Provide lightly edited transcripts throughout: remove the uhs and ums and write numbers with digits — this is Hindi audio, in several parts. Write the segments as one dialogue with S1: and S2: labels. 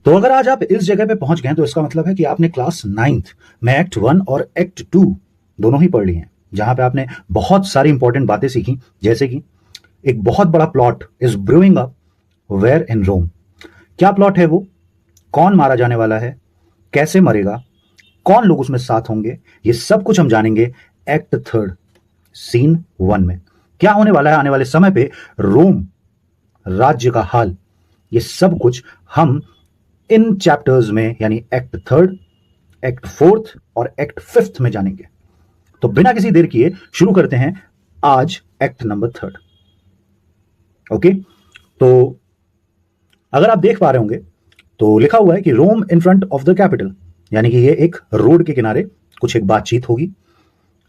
S1: तो अगर आज आप इस जगह पे पहुंच गए तो इसका मतलब है कि आपने क्लास 9th में एक्ट 1 और एक्ट 2 दोनों ही पढ़ लिए हैं, जहां पे आपने बहुत सारी इंपॉर्टेंट बातें सीखी, जैसे कि एक बहुत बड़ा plot is brewing up where in Rome. क्या प्लॉट है वो, कौन मारा जाने वाला है, कैसे मरेगा, कौन लोग उसमें साथ होंगे, ये सब कुछ हम जानेंगे एक्ट 3 सीन 1 में। क्या होने वाला है आने वाले समय पे, रोम राज्य का हाल, ये सब कुछ हम इन चैप्टर्स में यानी एक्ट 3, एक्ट 4 और एक्ट 5 में जानेंगे। तो बिना किसी देर किए शुरू करते हैं आज एक्ट नंबर 3। ओके, तो अगर आप देख पा रहे होंगे तो लिखा हुआ है कि Rome in front of the Capitol, यानी कि ये एक रोड के किनारे कुछ एक बातचीत होगी।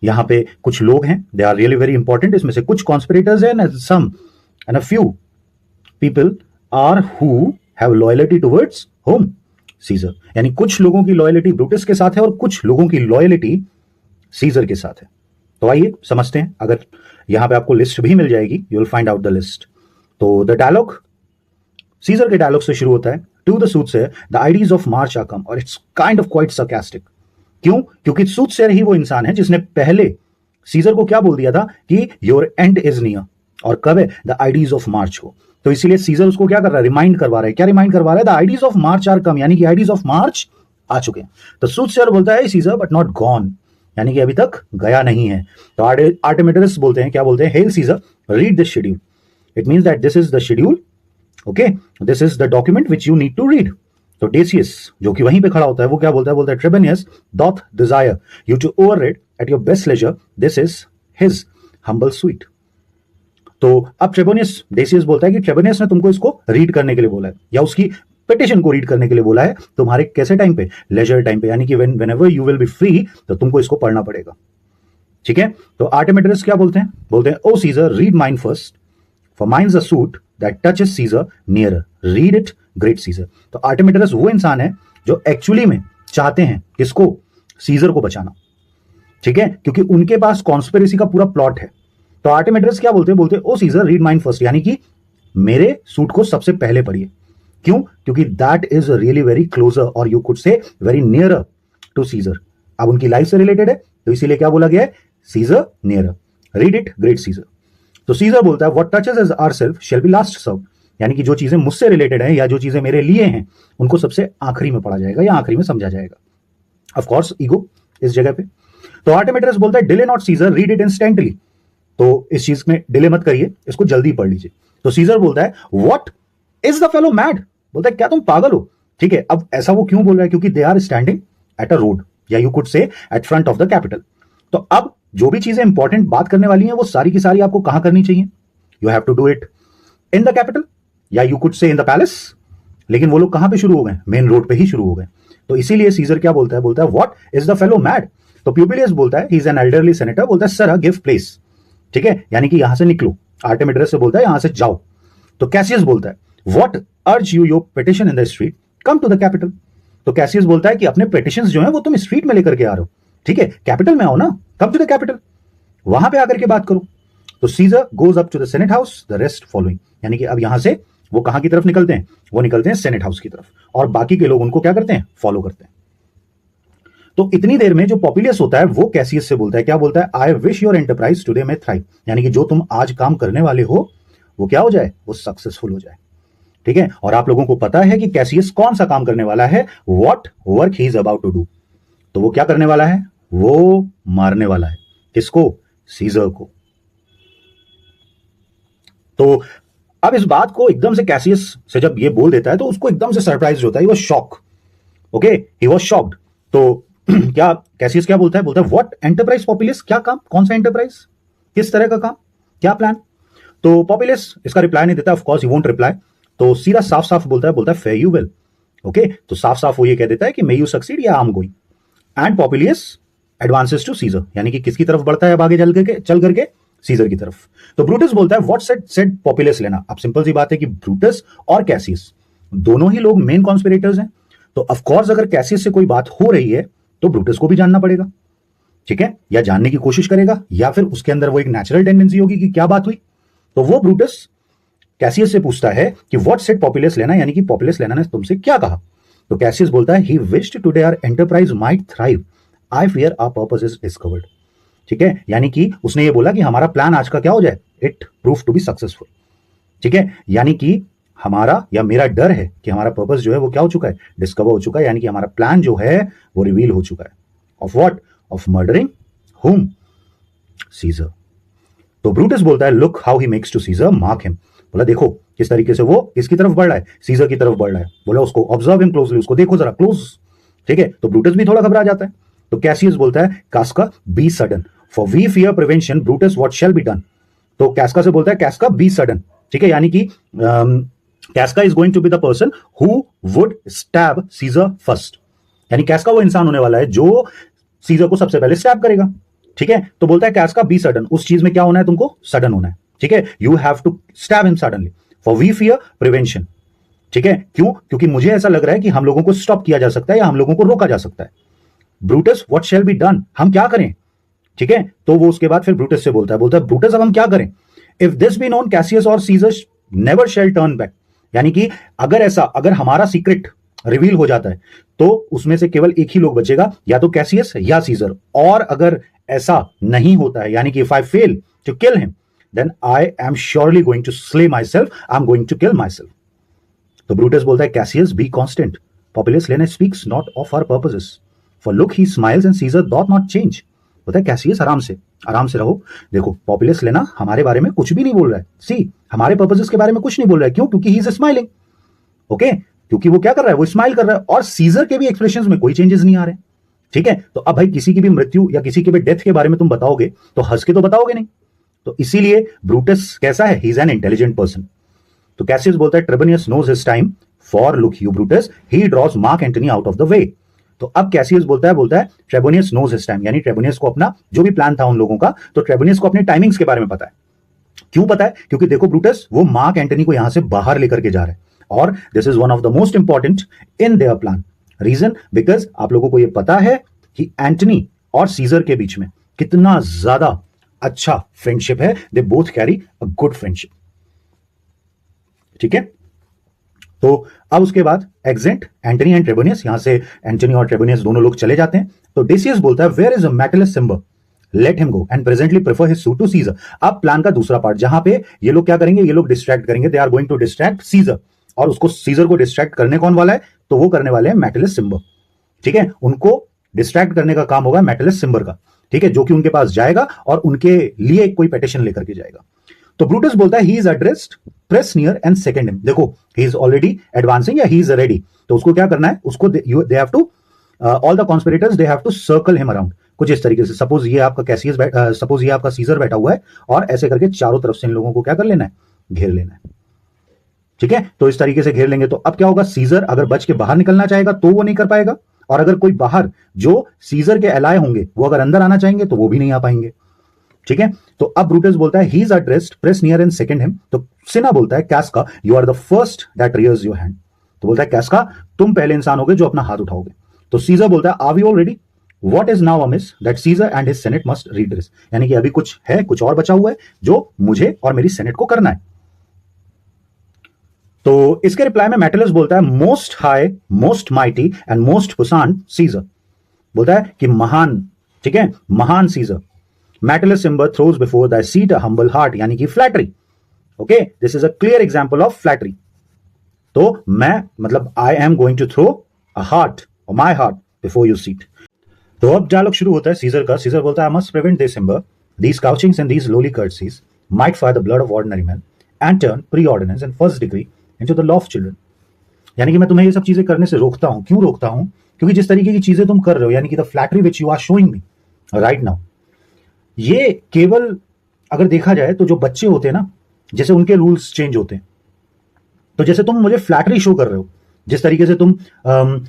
S1: यहां पे कुछ लोग हैं, they are really very important. इसमें से कुछ कॉन्स्पिरेटर्स हैं some and a few people are who have loyalty towards home Caesar, यानी कुछ लोगों की लॉयल्टी ब्रूटस के साथ है और कुछ लोगों की लॉयल्टी सीजर के साथ है। तो आइए समझते हैं, अगर यहां पे आपको लिस्ट भी मिल जाएगी, you will find out the list. तो द डायलॉग सीजर के डायलॉग से शुरू होता है, to the soothsayer the ideas of March are come, और it's kind of quite sarcastic। क्यों? क्योंकि सूटसेयर ही वो इंसान है जिसने पहले सीजर को क्या बोल दिया था कि योर एंड इज नियर, और कब है, द आइडियाज ऑफ मार्च को। तो इसीलिए सीजर उसको क्या कर रहा है, रिमाइंड करवा रहा है। क्या रिमाइंड करवा रहा है? The ideas of March are come, यानी कि आइडियाज ऑफ मार्च आ चुके हैं। तो सूटसेयर बोलता है सीजर बट नॉट गॉन, यानी कि अभी तक गया नहीं है। तो आर्टेमिटरस बोलते हैं, क्या बोलते हैं, hail Caesar read this schedule, it means that this is the schedule, okay, this is the document which you need to read. तो डेसियस जो कि वहीं पे खड़ा होता है वो क्या बोलता है, बोलता है Trebonius doth desire you to overread at your best leisure, this is his humble suit. तो अब ट्रेबोनियस डेसियस बोलता है कि ट्रेबोनियस ने तुमको इसको रीड करने के लिए बोला है, या उसकी पिटिशन को रीड करने के लिए बोला है तुम्हारे कैसे टाइम पे, लेजर टाइम पे, यानी कि whenever you will be free, तो तुमको इसको पढ़ना पड़ेगा। ठीक है, तो आर्टेमिटरस क्या बोलते हैं, बोलते हैं O Caesar read mine first, for mine's a suit that touches Caesar nearer, read it great Caesar. तो आर्टेमिटरस वो इंसान है जो एक्चुअली में चाहते हैं किसको, सीजर को बचाना। ठीक है, क्योंकि उनके पास कॉन्स्पिरेसी का पूरा प्लॉट है। तो आर्टेमिटरस क्या बोलते हैं, बोलते हैं O Caesar read mine first, यानी कि मेरे सूट को सबसे पहले पढ़िए। क्यों? क्योंकि that is really very closer और you could say very nearer to Caesar. अब उनकी लाइफ से रिलेटेड है, तो इसीलिए क्या बोला गया है, Caesar nearer, read it great Caesar. तो सीजर बोलता है what touches ourself shall be last serve, यानी कि जो चीजें मुझसे रिलेटेड है या जो चीजें मेरे लिए हैं उनको सबसे आखिरी में पढ़ा जाएगा या आखिरी में समझा जाएगा। ऑफ कोर्स ईगो इस जगह पे। तो आर्टेमिटरस बोलता है delay not Caesar read it instantly, तो इस चीज में डिले मत करिए, इसको जल्दी पढ़ लीजिए। तो सीजर बोलता है what is the fellow mad, बोलता है क्या तुम पागल हो। ठीक है, अब ऐसा वो क्यों बोल रहा है, क्योंकि they are standing at a road, या you could say at front of the Capitol. तो अब जो भी चीजें इंपॉर्टेंट बात करने वाली हैं वो सारी की सारी आपको कहां करनी चाहिए, you have to do it in the Capitol, या you could say in the palace. लेकिन वो लोग कहां पे शुरू हो गए, मेन रोड पे ही शुरू हो गए। तो इसीलिए सीजर क्या बोलता है, बोलता है what is the fellow mad. तो प्यूबिलियस बोलता है he is an elderly senator, बोलता है सर गिव प्लेस। ठीक है, यानी कि यहां से निकलो। आर्टेमिटरस से बोलता है यहां से जाओ। तो कैसियस बोलता है what urge you your petition in the street come to the Capitol. तो कैसियस बोलता है कि अपने पिटिशंस जो हैं वो तुम स्ट्रीट में लेकर के आ रहे हो, ठीक है, कैपिटल में आओ ना, कम टू द कैपिटल, वहां पे आकर के बात करो। तो Caesar goes up to the senate house, the rest following, यानी कि अब यहां से वो कहां की तरफ निकलते हैं, वो निकलते हैं सेनेट हाउस की तरफ, और बाकी के लोग उनको क्या करते हैं, फॉलो करते हैं। तो इतनी देर में जो पॉपुलियस होता है वो कैसियस से बोलता है, क्या बोलता है, I wish your enterprise today में थ्राइव, यानी कि जो तुम आज काम करने वाले हो वो क्या हो जाए, वो सक्सेसफुल हो जाए। ठीक है, और आप लोगों को पता है कि कैसियस कौन सा काम करने वाला है, what work he is about to do. तो वो क्या करने वाला है, वो मारने वाला है, किसको, सीजर को। तो अब इस बात को एकदम से कैसियस से जब ये बोल देता है तो उसको एकदम से सरप्राइज होता है, he was shock, okay, he was shocked. तो क्या कैसियस क्या बोलता है, बोलता है व्हाट एंटरप्राइज पॉपुलियस, क्या काम, कौन सा एंटरप्राइज, किस तरह का काम, क्या प्लान। तो पॉपुलियस इसका रिप्लाई नहीं देता, of course he won't reply. तो सीधा साफ साफ बोलता है, बोलता है फेयर यू विल, ओके। तो साफ साफ वो ये कह देता है कि मे यू सक्सीड या I am going. And Popilius advances to Caesar, यानी कि किसकी तरफ बढ़ता है अब आगे चल करके सीजर की तरफ। तो ब्रूटस बोलता है व्हाट सेड पॉपुलियस लेना। अब सिंपल सी बात है कि ब्रूटस और कैसियस दोनों ही लोग मेन कॉन्स्पिरेटर्स हैं, तो ऑफ कोर्स अगर कैसियस से कोई बात हो रही है तो ब्रूटस को भी जानना पड़ेगा, ठीक है, या जानने की कोशिश करेगा, या फिर उसके अंदर वो एक नेचुरल टेंडेंसी होगी कि क्या बात हुई। तो वो ब्रूटस कैसियस से पूछता है कि व्हाट सेड पॉपुलियस लेना, यानी कि पॉपुलियस लेना ने तुमसे क्या कहा। तो कैसियस बोलता है, he wished today our enterprise might thrive, I fear our purpose is discovered. ठीक है, यानी कि उसने ये बोला कि हमारा प्लान आज का क्या हो जाए, it prove to be successful. ठीक है, यानी कि हमारा या मेरा डर है कि हमारा पर्पस जो है वो क्या हो चुका है, डिस्कवर हो चुका है, यानी कि हमारा प्लान जो है वो रिवील हो चुका है। Of what, of murdering whom, Caesar. तो ब्रूटस बोलता है, look how he makes to Caesar, mark him. बोला देखो किस तरीके से वो किसकी तरफ बढ़ रहा है, सीजर की तरफ बढ़ रहा है। बोला उसको ऑब्जर्व हिम क्लोजली, उसको देखो जरा क्लोज। ठीक है, तो ब्रूटस भी थोड़ा घबरा जाता है। तो कैसियस बोलता है, Casca be sudden, for we fear prevention, Brutus what shall be done. तो कैस्का से बोलता है, कैस्का बी सडन। ठीक है, यानी कि Casca is going to be the person who would stab Caesar first, यानी कैस्का वो इंसान होने वाला है जो सीजर को सबसे पहले स्टैब करेगा। ठीक है, तो बोलता है कैस्का बी सडन, उस चीज में क्या होना है, तुमको सडन होना है। ठीक है, you have to stab him suddenly, for we fear prevention. ठीक है, क्यों, क्योंकि मुझे ऐसा लग रहा है कि हम लोगों को स्टॉप किया जा सकता है या हम लोगों को रोका जा सकता है। Brutus what shall be done, हम क्या करें। ठीक है, तो वो उसके बाद फिर ब्रूटस से बोलता है ब्रूटस अब हम क्या करें। If this be known, Cassius और सीजर नेवर शैल टर्न बैक, यानी कि अगर हमारा सीक्रेट रिवील हो जाता है तो उसमें से केवल एक ही लोग बचेगा, या तो कैसियस या सीजर। और अगर ऐसा नहीं होता है, यानी कि if I fail to kill him, then I am surely going to slay myself, I am going to kill myself. तो ब्रूटस बोलता है, Cassius be constant, Popilius Lena speaks not of our purposes, for look he smiles and Caesar doth not change. बोलता है कैसियस आराम से रहो, देखो पॉपुलस लेना हमारे बारे में कुछ भी नहीं बोल रहा है, सी हमारे पर्पसेस के बारे में कुछ नहीं बोल रहा है। क्यों, क्योंकि ही इज स्माइलिंग। ओके, क्योंकि वो क्या कर रहा है, वो स्माइल कर रहा है, और सीजर के भी एक्सप्रेशंस में कोई चेंजेस नहीं आ रहे। ठीक है, तो अब भाई किसी की भी मृत्यु या किसी की भी डेथ के बारे में तुम बताओगे तो हंस के तो बताओगे नहीं। तो इसीलिए ब्रूटस कैसा है, he is an intelligent person. तो कैसियस बोलता है, Trebonius knows his time, for look you Brutus he draws Mark Antony out of the way. तो अब कैसियस बोलता है ट्रेबोनियस नोज हिज टाइम, यानी ट्रेबोनियस को अपना जो भी प्लान था उन लोगों का, तो ट्रेबोनियस को अपने टाइमिंग्स के बारे में पता है। क्यों पता है, क्योंकि देखो ब्रूटस वो मार्क एंटनी को यहां से बाहर लेकर के जा रहा है, और this is one of the most important in their plan. Reason, because आप लोगों को यह पता है कि एंटनी और सीजर के बीच में कितना ज्यादा अच्छा फ्रेंडशिप है, they both carry a good friendship. ठीक है, तो अब उसके बाद एग्जिट एंटनी एंड ट्रेबोनियस, यहां से एंटनी और ट्रेबोनियस दोनों लोग चले जाते हैं। तो डेसियस बोलता है, where is a Metellus Cimber, let him go and presently prefer his suit to Caesar. अब प्लान का दूसरा पार्ट, जहां पे ये लोग क्या करेंगे, ये लोग डिस्ट्रैक्ट करेंगे, they are going to distract Caesar, और उसको सीजर को डिस्ट्रैक्ट करने कौन वाला है, तो वो करने वाले हैं मेटलस सिम्बर। ठीक है, उनको डिस्ट्रैक्ट करने का काम होगा मेटलस सिम्बर का। ठीक है, जो कि उनके पास जाएगा और उनके लिए कोई पेटिशन लेकर के जाएगा। तो ब्रूटस बोलता है, he is addressed, press near and second him. देखो ही इज ऑलरेडी एडवांसिंग या ही इज रेडी, तो उसको क्या करना है, उसको they have to all the conspirators they have to circle him around, कुछ इस तरीके से। सपोज ये आपका कैसियस सपोज ये आपका सीजर बैठा हुआ है, और ऐसे करके चारों तरफ से इन लोगों को क्या कर लेना है, घेर लेना है। ठीक है, तो इस तरीके से घेर लेंगे। तो अब क्या होगा, सीजर अगर बच के बाहर निकलना चाहेगा तो वो नहीं कर पाएगा, और अगर कोई बाहर जो सीजर के एलाय होंगे वो अगर अंदर आना चाहेंगे तो वो भी नहीं आ पाएंगे। ठीक है, तो अब ब्रूटस बोलता है, he is addressed, press near and second him. तो सिना बोलता है, Casca you are the first that rears your hand. तो बोलता है कैस्का तुम पहले इंसान होगे जो अपना हाथ उठाओगे। तो सीजर बोलता है, are we all ready, what is now amiss that Caesar and his senate must read. यानी कि अभी कुछ है, कुछ और बचा हुआ है जो मुझे और मेरी सेनेट को करना है। तो इसके रिप्लाई में मेटलस बोलता है, most high, most mighty and most puissant Caesar. बोलता है कि महान, ठीक है, महान Caesar. Metellus Cimber throws before the seat a humble heart, यानी कि flattery. Okay, this is a clear example of flattery. तो मैं मतलब I am going to throw a heart और my heart before you seat. तो अब डायलॉग शुरू होता है सीजर का। सीजर बोलता है, I must prevent this Cimber, these couchings and these lowly courtesies might fire the blood of ordinary man and turn pre ordinance and first degree into the law of children. यानी कि मैं तुम्हें ये सब चीजें करने से रोकता हूं। क्यों रोकता हूं, क्योंकि जिस तरीके की चीजें तुम कर रहे हो, यानी कि the flattery which you are showing me right now, ये केवल अगर देखा जाए तो जो बच्चे होते हैं ना, जैसे उनके रूल्स चेंज होते हैं। तो जैसे तुम मुझे फ्लैटरी शो कर रहे हो, जिस तरीके से तुम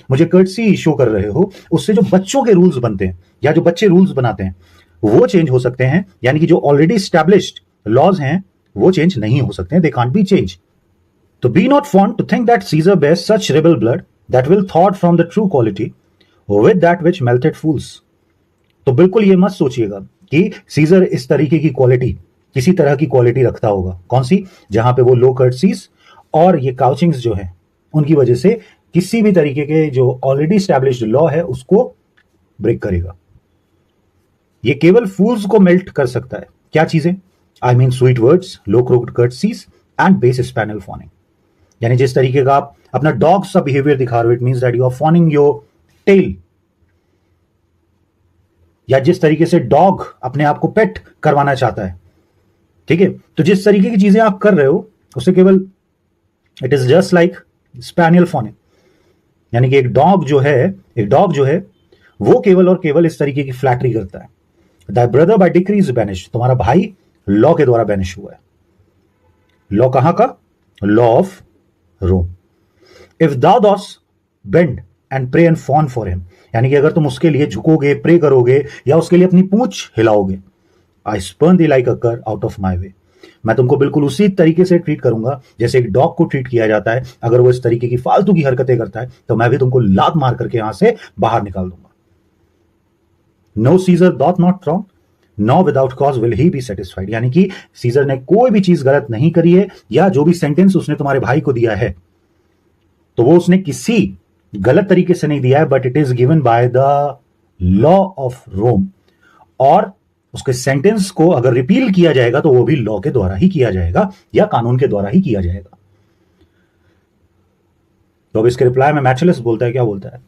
S1: मुझे कर्टसी शो कर रहे हो, उससे जो बच्चों के रूल्स बनते हैं या जो बच्चे रूल्स बनाते हैं वो चेंज हो सकते हैं। यानी कि जो ऑलरेडी स्टैब्लिश्ड लॉज हैं वो चेंज नहीं हो सकते हैं, दे कांट बी चेंज। तो be not fond to think that Caesar bears such rebel blood that will thawed from the true quality with that which melted fools. तो बिल्कुल ये मत सोचिएगा कि सीजर इस तरीके की क्वालिटी, किसी तरह की क्वालिटी रखता होगा। कौन सी, जहां पे वो लो कर्टसीज और ये काउचिंग्स जो है उनकी वजह से किसी भी तरीके के जो ऑलरेडी स्टैब्लिश्ड लॉ है उसको ब्रेक करेगा। ये केवल फूल्स को मेल्ट कर सकता है। क्या चीजें? I mean sweet words, low crooked courtesies and base spaniel fawning. यानी जिस तरीके का आप अपना डॉग सा बिहेवियर दिखा रहे हो, it means that you are fawning your tail. या जिस तरीके से डॉग अपने आप को पेट करवाना चाहता है, ठीक है, तो जिस तरीके की चीजें आप कर रहे हो उसे केवल it is just like spaniel fawning. यानी कि एक डॉग जो है वो केवल और केवल इस तरीके की फ्लैटरी करता है। The brother by decree is banish, तुम्हारा भाई लॉ के द्वारा बैनिश हुआ है। लॉ कहां का? Law of Rome. If thou dost bend and pray and fawn for him, यानी कि अगर तुम उसके लिए झुकोगे, प्रे करोगे या उसके लिए अपनी पूंछ हिलाओगे, I spurn thee like a cur out of my way, मैं तुमको बिल्कुल उसी तरीके से ट्रीट करूंगा जैसे एक डॉग को ट्रीट किया जाता है। अगर वो इस तरीके की फालतू की हरकतें करता है तो मैं भी तुमको लात मार करके यहां से बाहर निकाल दूंगा। Know Caesar doth not wrong, nor without cause will he be satisfied, यानी कि सीजर ने कोई भी चीज गलत नहीं करी है, या जो भी सेंटेंस उसने तुम्हारे भाई को दिया है तो वो उसने किसी गलत तरीके से नहीं दिया है, but it is given by the law of Rome. और उसके सेंटेंस को अगर रिपील किया जाएगा तो वो भी लॉ के द्वारा ही किया जाएगा या कानून के द्वारा ही किया जाएगा। तो अब इसके रिप्लाई में मैचुलस बोलता है, क्या बोलता है?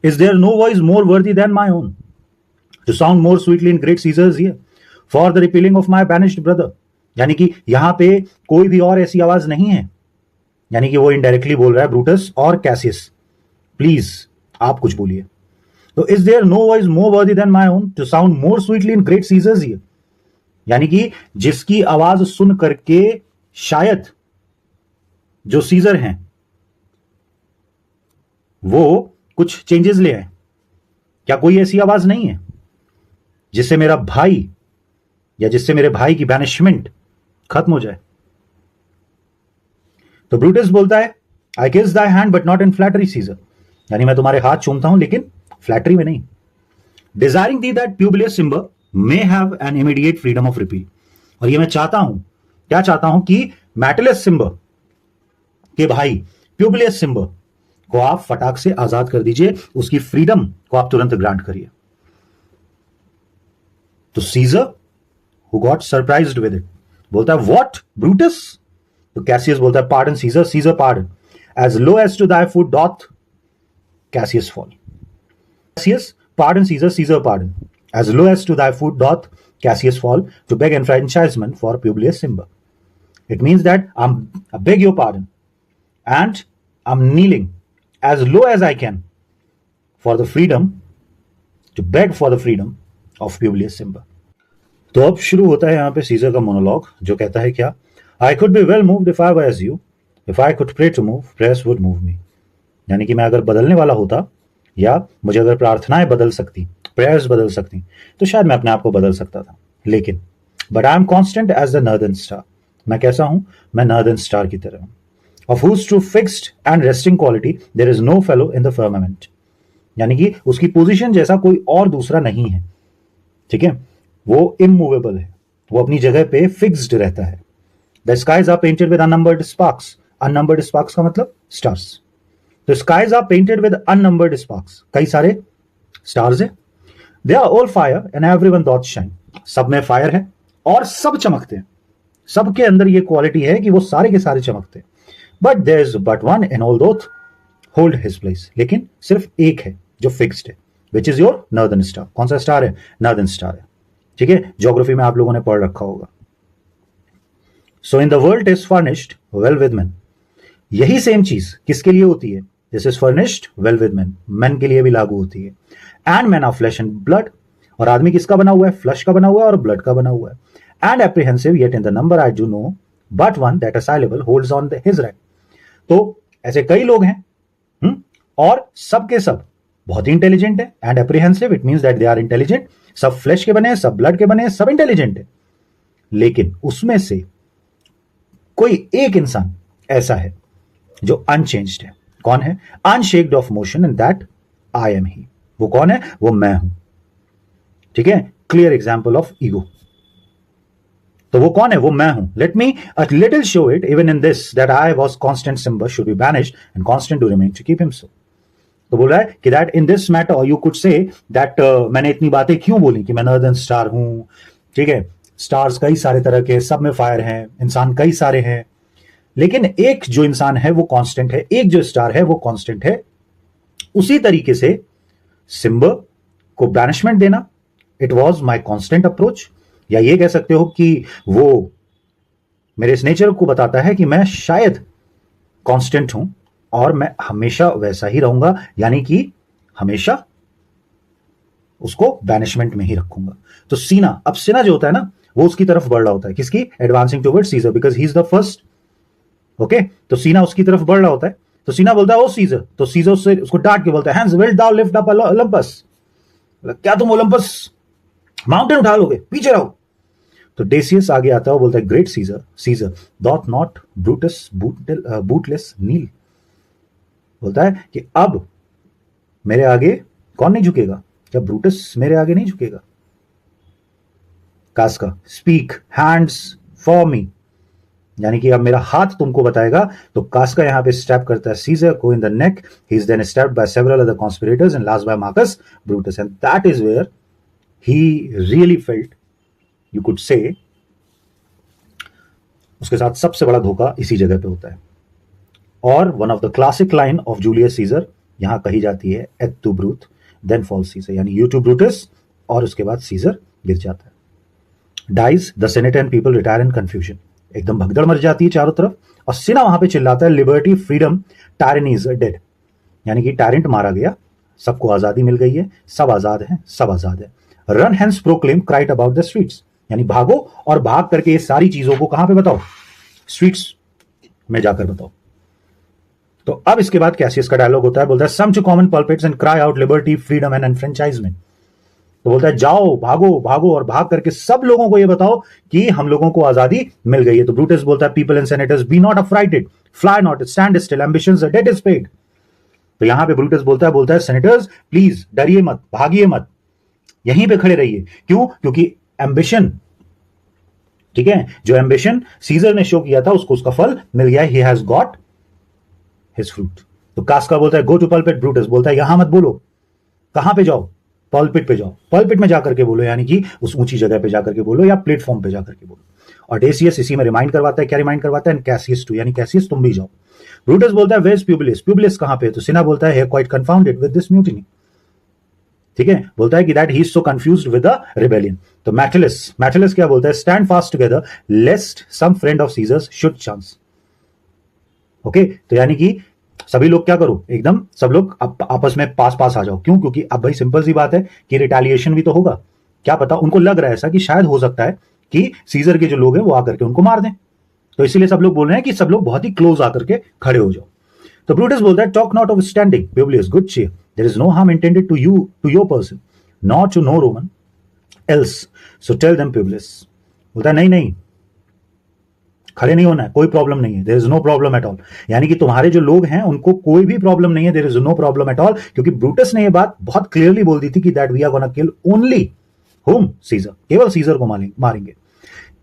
S1: Is there no voice more worthy than my own to sound more sweetly in great Caesar's ear for the repealing of my banished brother. यानी कि यहां पे कोई भी और ऐसी आवाज नहीं है। यानी कि वो इनडायरेक्टली बोल रहा है ब्रूटस और कैसियस, प्लीज आप कुछ बोलिए। तो is there no voice more worthy than my own to sound more sweetly in great Caesar's ear, यानी कि जिसकी आवाज सुन करके शायद जो सीजर हैं वो कुछ चेंजेस ले आए। क्या कोई ऐसी आवाज नहीं है जिससे मेरा भाई या जिससे मेरे भाई की बैनिशमेंट खत्म हो जाए? तो ब्रूटस बोलता है, I kiss thy hand but not in flattery Caesar, यानी मैं तुम्हारे हाथ चूमता हूं लेकिन फ्लैटरी में नहीं। Desiring thee that Publius Cimber may have an immediate freedom of repeal, और ये मैं चाहता हूं, क्या चाहता हूं कि मैटलियस सिम्बर के भाई प्यूबिलियस सिम्बर को आप फटाक से आजाद कर दीजिए, उसकी फ्रीडम को आप तुरंत ग्रांट करिए। तो Caesar who got surprised with it बोलता है, व्हाट ब्रूटस? तो कैसियस बोलता है, pardon Caesar, Caesar pardon, as low as to thy foot doth Cassius fall. Cassius, pardon Caesar, Caesar pardon, as low as to thy foot doth Cassius fall to beg enfranchisement for Publius Simber. It means that I beg your pardon and I'm kneeling as low as I can for the freedom, to beg for the freedom of Publius Simber. तो अब शुरू होता है यहां पे सीजर का मोनोलॉग, जो कहता है क्या? I could be well moved if I were as you. If I could pray to move, prayers would move me. यानी कि मैं अगर बदलने वाला होता या मुझे अगर प्रार्थनाएं बदल सकती, प्रेयर्स बदल सकती, तो शायद मैं अपने आप को बदल सकता था। लेकिन but I am constant as the northern star, मैं कैसा हूं? मैं नॉर्दर्न स्टार की तरह हूं। Of whose true fixed and resting quality there is no fellow in the firmament, यानी कि उसकी पोजीशन जैसा कोई और दूसरा नहीं है। ठीक है, वो इमूवेबल है, वो अपनी जगह पे फिक्स्ड रहता है। The skies are painted with unnumbered sparks, unnumbered sparks का मतलब स्टार्स। तो skies are painted with unnumbered sparks, कई सारे स्टार्स है। They are all fire and everyone doth shine, सब में फायर है और सब चमकते हैं। सबके अंदर ये क्वालिटी है कि वो सारे के सारे चमकते हैं। But there is but one in all doth hold his place, लेकिन सिर्फ एक है जो फिक्स्ड है, which is your northern star. कौन सा स्टार है? नॉर्दर्न स्टार है। ठीक है, ज्योग्राफी में आप लोगों ने पढ़ रखा होगा। So in the world is furnished well with man, यही सेम चीज किसके लिए होती है? This is furnished well with man, man के लिए भी लागू होती है। And man of flesh and blood, और आदमी किसका बना हुआ है? फ्लश का बना हुआ है और ब्लड का बना हुआ है। And apprehensive yet in the number I do know but one that unassailable holds on his right. तो ऐसे कई लोग हैं और सब के सब बहुत ही इंटेलिजेंट है। And apprehensive it means that they are intelligent, सब फ्लैश के बने हैं, सब ब्लड के बने हैं, सब इंटेलिजेंट है। लेकिन उसमें से कोई एक इंसान ऐसा है जो अनचेंज्ड है। कौन है? Unshaked of motion and that I am he. वो कौन है? वो मैं हूं। ठीक है, क्लियर एग्जांपल ऑफ ईगो। तो वो कौन है? वो मैं हूं. Let me a little show it even in this that I was constant Simba should be banished and constant to remain to keep him so. तो बोल रहा है कि that in this matter you could say that मैंने इतनी बातें क्यों बोली कि मैं नॉर्दर्न स्टार हूं. ठीक है, स्टार्स कई सारे तरह के, सब में फायर हैं, इंसान कई सारे हैं, लेकिन एक जो इंसान है वो कांस्टेंट है, एक जो स्टार है वो कांस्टेंट है. उसी तरीके से सिम्बा को बैनिशमेंट देना, it was my constant approach. या ये कह सकते हो कि वो मेरे इस नेचर को बताता है कि मैं शायद कांस्टेंट हूं और मैं हमेशा वैसा ही रहूंगा, यानी कि हमेशा उसको बैनिशमेंट में ही रखूंगा. तो सीना, अब सीना जो होता है ना वो उसकी तरफ बढ़ रहा होता है. किसकी? Advancing toward Caesar because he is the first. Okay, तो सीना उसकी तरफ बढ़ रहा होता है. तो सीना बोलता है ओ सीजर, तो सीजर उससे उसको डांट के बोलता है hence will thou lift up Olympus. क्या तुम ओलंपस माउंटेन उठा लोगे? पीछे रहो. तो डेसियस आगे आता है, वो बोलता है great Caesar, Caesar doth not Brutus bootless kneel. बोलता है कि अब मेरे आगे कौन नहीं झुकेगा? क्या ब्रूटस मेरे आगे नहीं झुकेगा? कास्का स्पीक हैंड्स फॉर मी, यानी कि अब मेरा हाथ तुमको बताएगा. तो कास्का यहां पे स्टैप करता है सीजर को in the neck. He is then stabbed by several other conspirators and last by Marcus Brutus. And that is where he really felt, you could say उसके साथ सबसे बड़ा धोखा इसी जगह पे होता है. और one of the classic line of Julius Caesar यहां कही जाती है et tu Brute then falls Caesar, यानी यू टू ब्रूटस और उसके बाद सीजर गिर जाता है. Dies the senate and people retire in confusion. एकदम भगदड़ मच जाती है चारों तरफ और सिना वहां पे चिल्लाता है liberty freedom tyranny is dead, यानी कि टायरेंट मारा गया, सबको आजादी मिल गई है, सब आजाद हैं, सब आजाद है. Run hence proclaim cry it about the streets, यानी भागो और भाग करके ये सारी चीजों को कहां पे बताओ? स्ट्रीट्स में जाकर बताओ. तो अब इसके बाद कैसियस का डायलॉग होता है, बोलता है some to common pulpits and cry out liberty freedom and enfranchisement. तो बोलता है जाओ, भागो भागो और भाग करके सब लोगों को ये बताओ कि हम लोगों को आजादी मिल गई है. तो ब्रूटस बोलता है people and senators be not affrighted, fly not, stand still, ambitions the debt is paid. तो यहां पे ब्रूटस बोलता है सेनेटर्स प्लीज डरिए मत, भागिए मत, यहीं पे खड़े रहिए. क्यों? क्योंकि एम्बिशन, ठीक है, जो एम्बिशन सीजर ने शो किया था उसको उसका फल मिल गया. He has got his fruit. तो कास्का बोलता है गो टू पल्पिट. ब्रूटस बोलता है यहां मत बोलो, कहां पे जाओ? पल्पिट पे जाओ. पल्पिट में जाकर के बोलो, यानी कि उस ऊंची जगह पे जाकर के बोलो या प्लेटफॉर्म पे जाकर के बोलो. और डेसियस इसी में रिमाइंड करवाता है. क्या रिमाइंड करवाता है? कैसियस टू, यानी कैसियस तुम भी जाओ. ब्रूटस बोलता है वेयर्स प्यूबिलिस, प्यूबिलिस कहां पे? तो सिना बोलता है he quite confounded with this mutiny. ठीक है, बोलता है कि that he is so confused with the rebellion. तो मैटलिस क्या बोलता है? Stand fast together lest some friend of Caesar's should chance. Okay, तो यानी कि सभी लोग क्या करो, एकदम सब लोग आपस में पास पास आ जाओ. क्यों? क्योंकि अब भाई सिंपल सी बात है कि रिटेलिएशन भी तो होगा. क्या पता, उनको लग रहा है ऐसा कि शायद हो सकता है कि सीजर के जो लोग हैं वो आकर के उनको मार दें. तो इसीलिए सब लोग बोल रहे हैं कि सब लोग बहुत ही क्लोज आकर के खड़े हो जाओ. तो ब्रूटस बोलता है talk not of standing Publius good cheer, there is no harm intended to you, to your person, not to no Roman else, so tell them Publius. बोलता है नहीं नहीं, खड़े नहीं होना है, कोई प्रॉब्लम नहीं है, there is no problem at all. यानी कि तुम्हारे जो लोग हैं उनको कोई भी प्रॉब्लम नहीं है, there is no problem at all. क्योंकि ब्रूटस ने यह बात बहुत क्लियरली बोल दी थी कि that we are gonna kill only whom, Caesar, केवल सीजर को मारेंगे.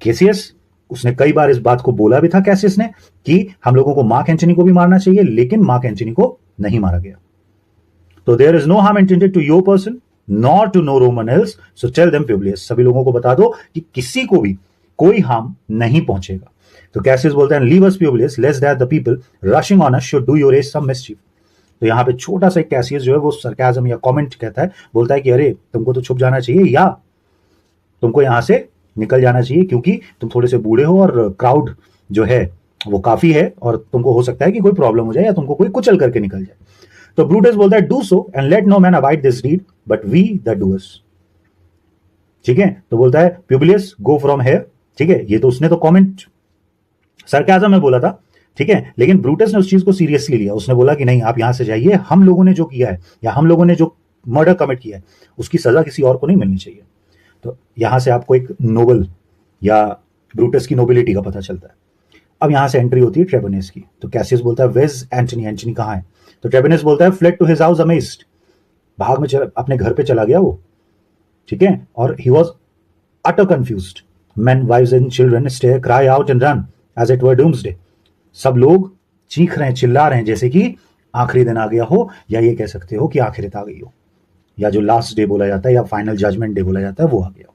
S1: कैसियस, उसने कई बार इस बात को बोला भी था कैसियस ने कि हम लोगों को मार्क एंटनी को भी मारना चाहिए, लेकिन मार्क एंटनी को नहीं मारा गया. तो there is no harm intended to your person not to no Roman else, so tell them Publius. सभी लोगों को बता दो कि किसी को भी कोई हार्म नहीं पहुंचेगा. तो कैसियस बोलते हैं leave us Publius lest that the people rushing on us should do your age some mischief. तो यहां पे छोटा सा कैसियस जो है वो सरकाज़म या कमेंट कहता है, बोलता है कि अरे तुमको तो छुप जाना चाहिए या तुमको यहां से निकल जाना चाहिए, क्योंकि तुम थोड़े से बूढ़े हो और क्राउड जो है वो काफी है और तुमको हो सकता है कि कोई प्रॉब्लम हो जाए या तुमको कोई कुचल करके निकल जाए. तो ब्रूटस बोलता है do so and let no man avoid this deed but we the doers. ठीक है, तो बोलता है प्यूब्लियस गो फ्रॉम हियर. ठीक है, ये तो उसने तो कमेंट सरकाज़म में बोला था, ठीक है, लेकिन ब्रूटस ने उस चीज को सीरियसली लिया. उसने बोला कि नहीं आप यहां से जाइए, हम लोगों ने जो किया है या हम लोगों ने जो मर्डर कमिट किया है उसकी सजा किसी और को नहीं मिलनी चाहिए. तो यहां से आपको एक नोबल या ब्रूटस की नोबिलिटी का पता चलता है. अब यहां से एंट्री होती है ट्रेबनेस की. तो कैसियस बोलता है वेज एंटनी, एंटनी कहां है? तो ट्रेबनेस बोलता है fled to his house amazed, भाग में अपने घर पे चला गया वो. ठीक है, और he was utter confused. Men, wives and children stare, cry out and run as it were doomsday. सब लोग चीख रहे हैं, चिल्ला रहे हैं जैसे कि आखिरी दिन आ गया हो, या ये कह सकते हो कि आखिरत आ गई हो, या जो लास्ट डे बोला जाता है या फाइनल जजमेंट डे बोला जाता है वो आ गया हो।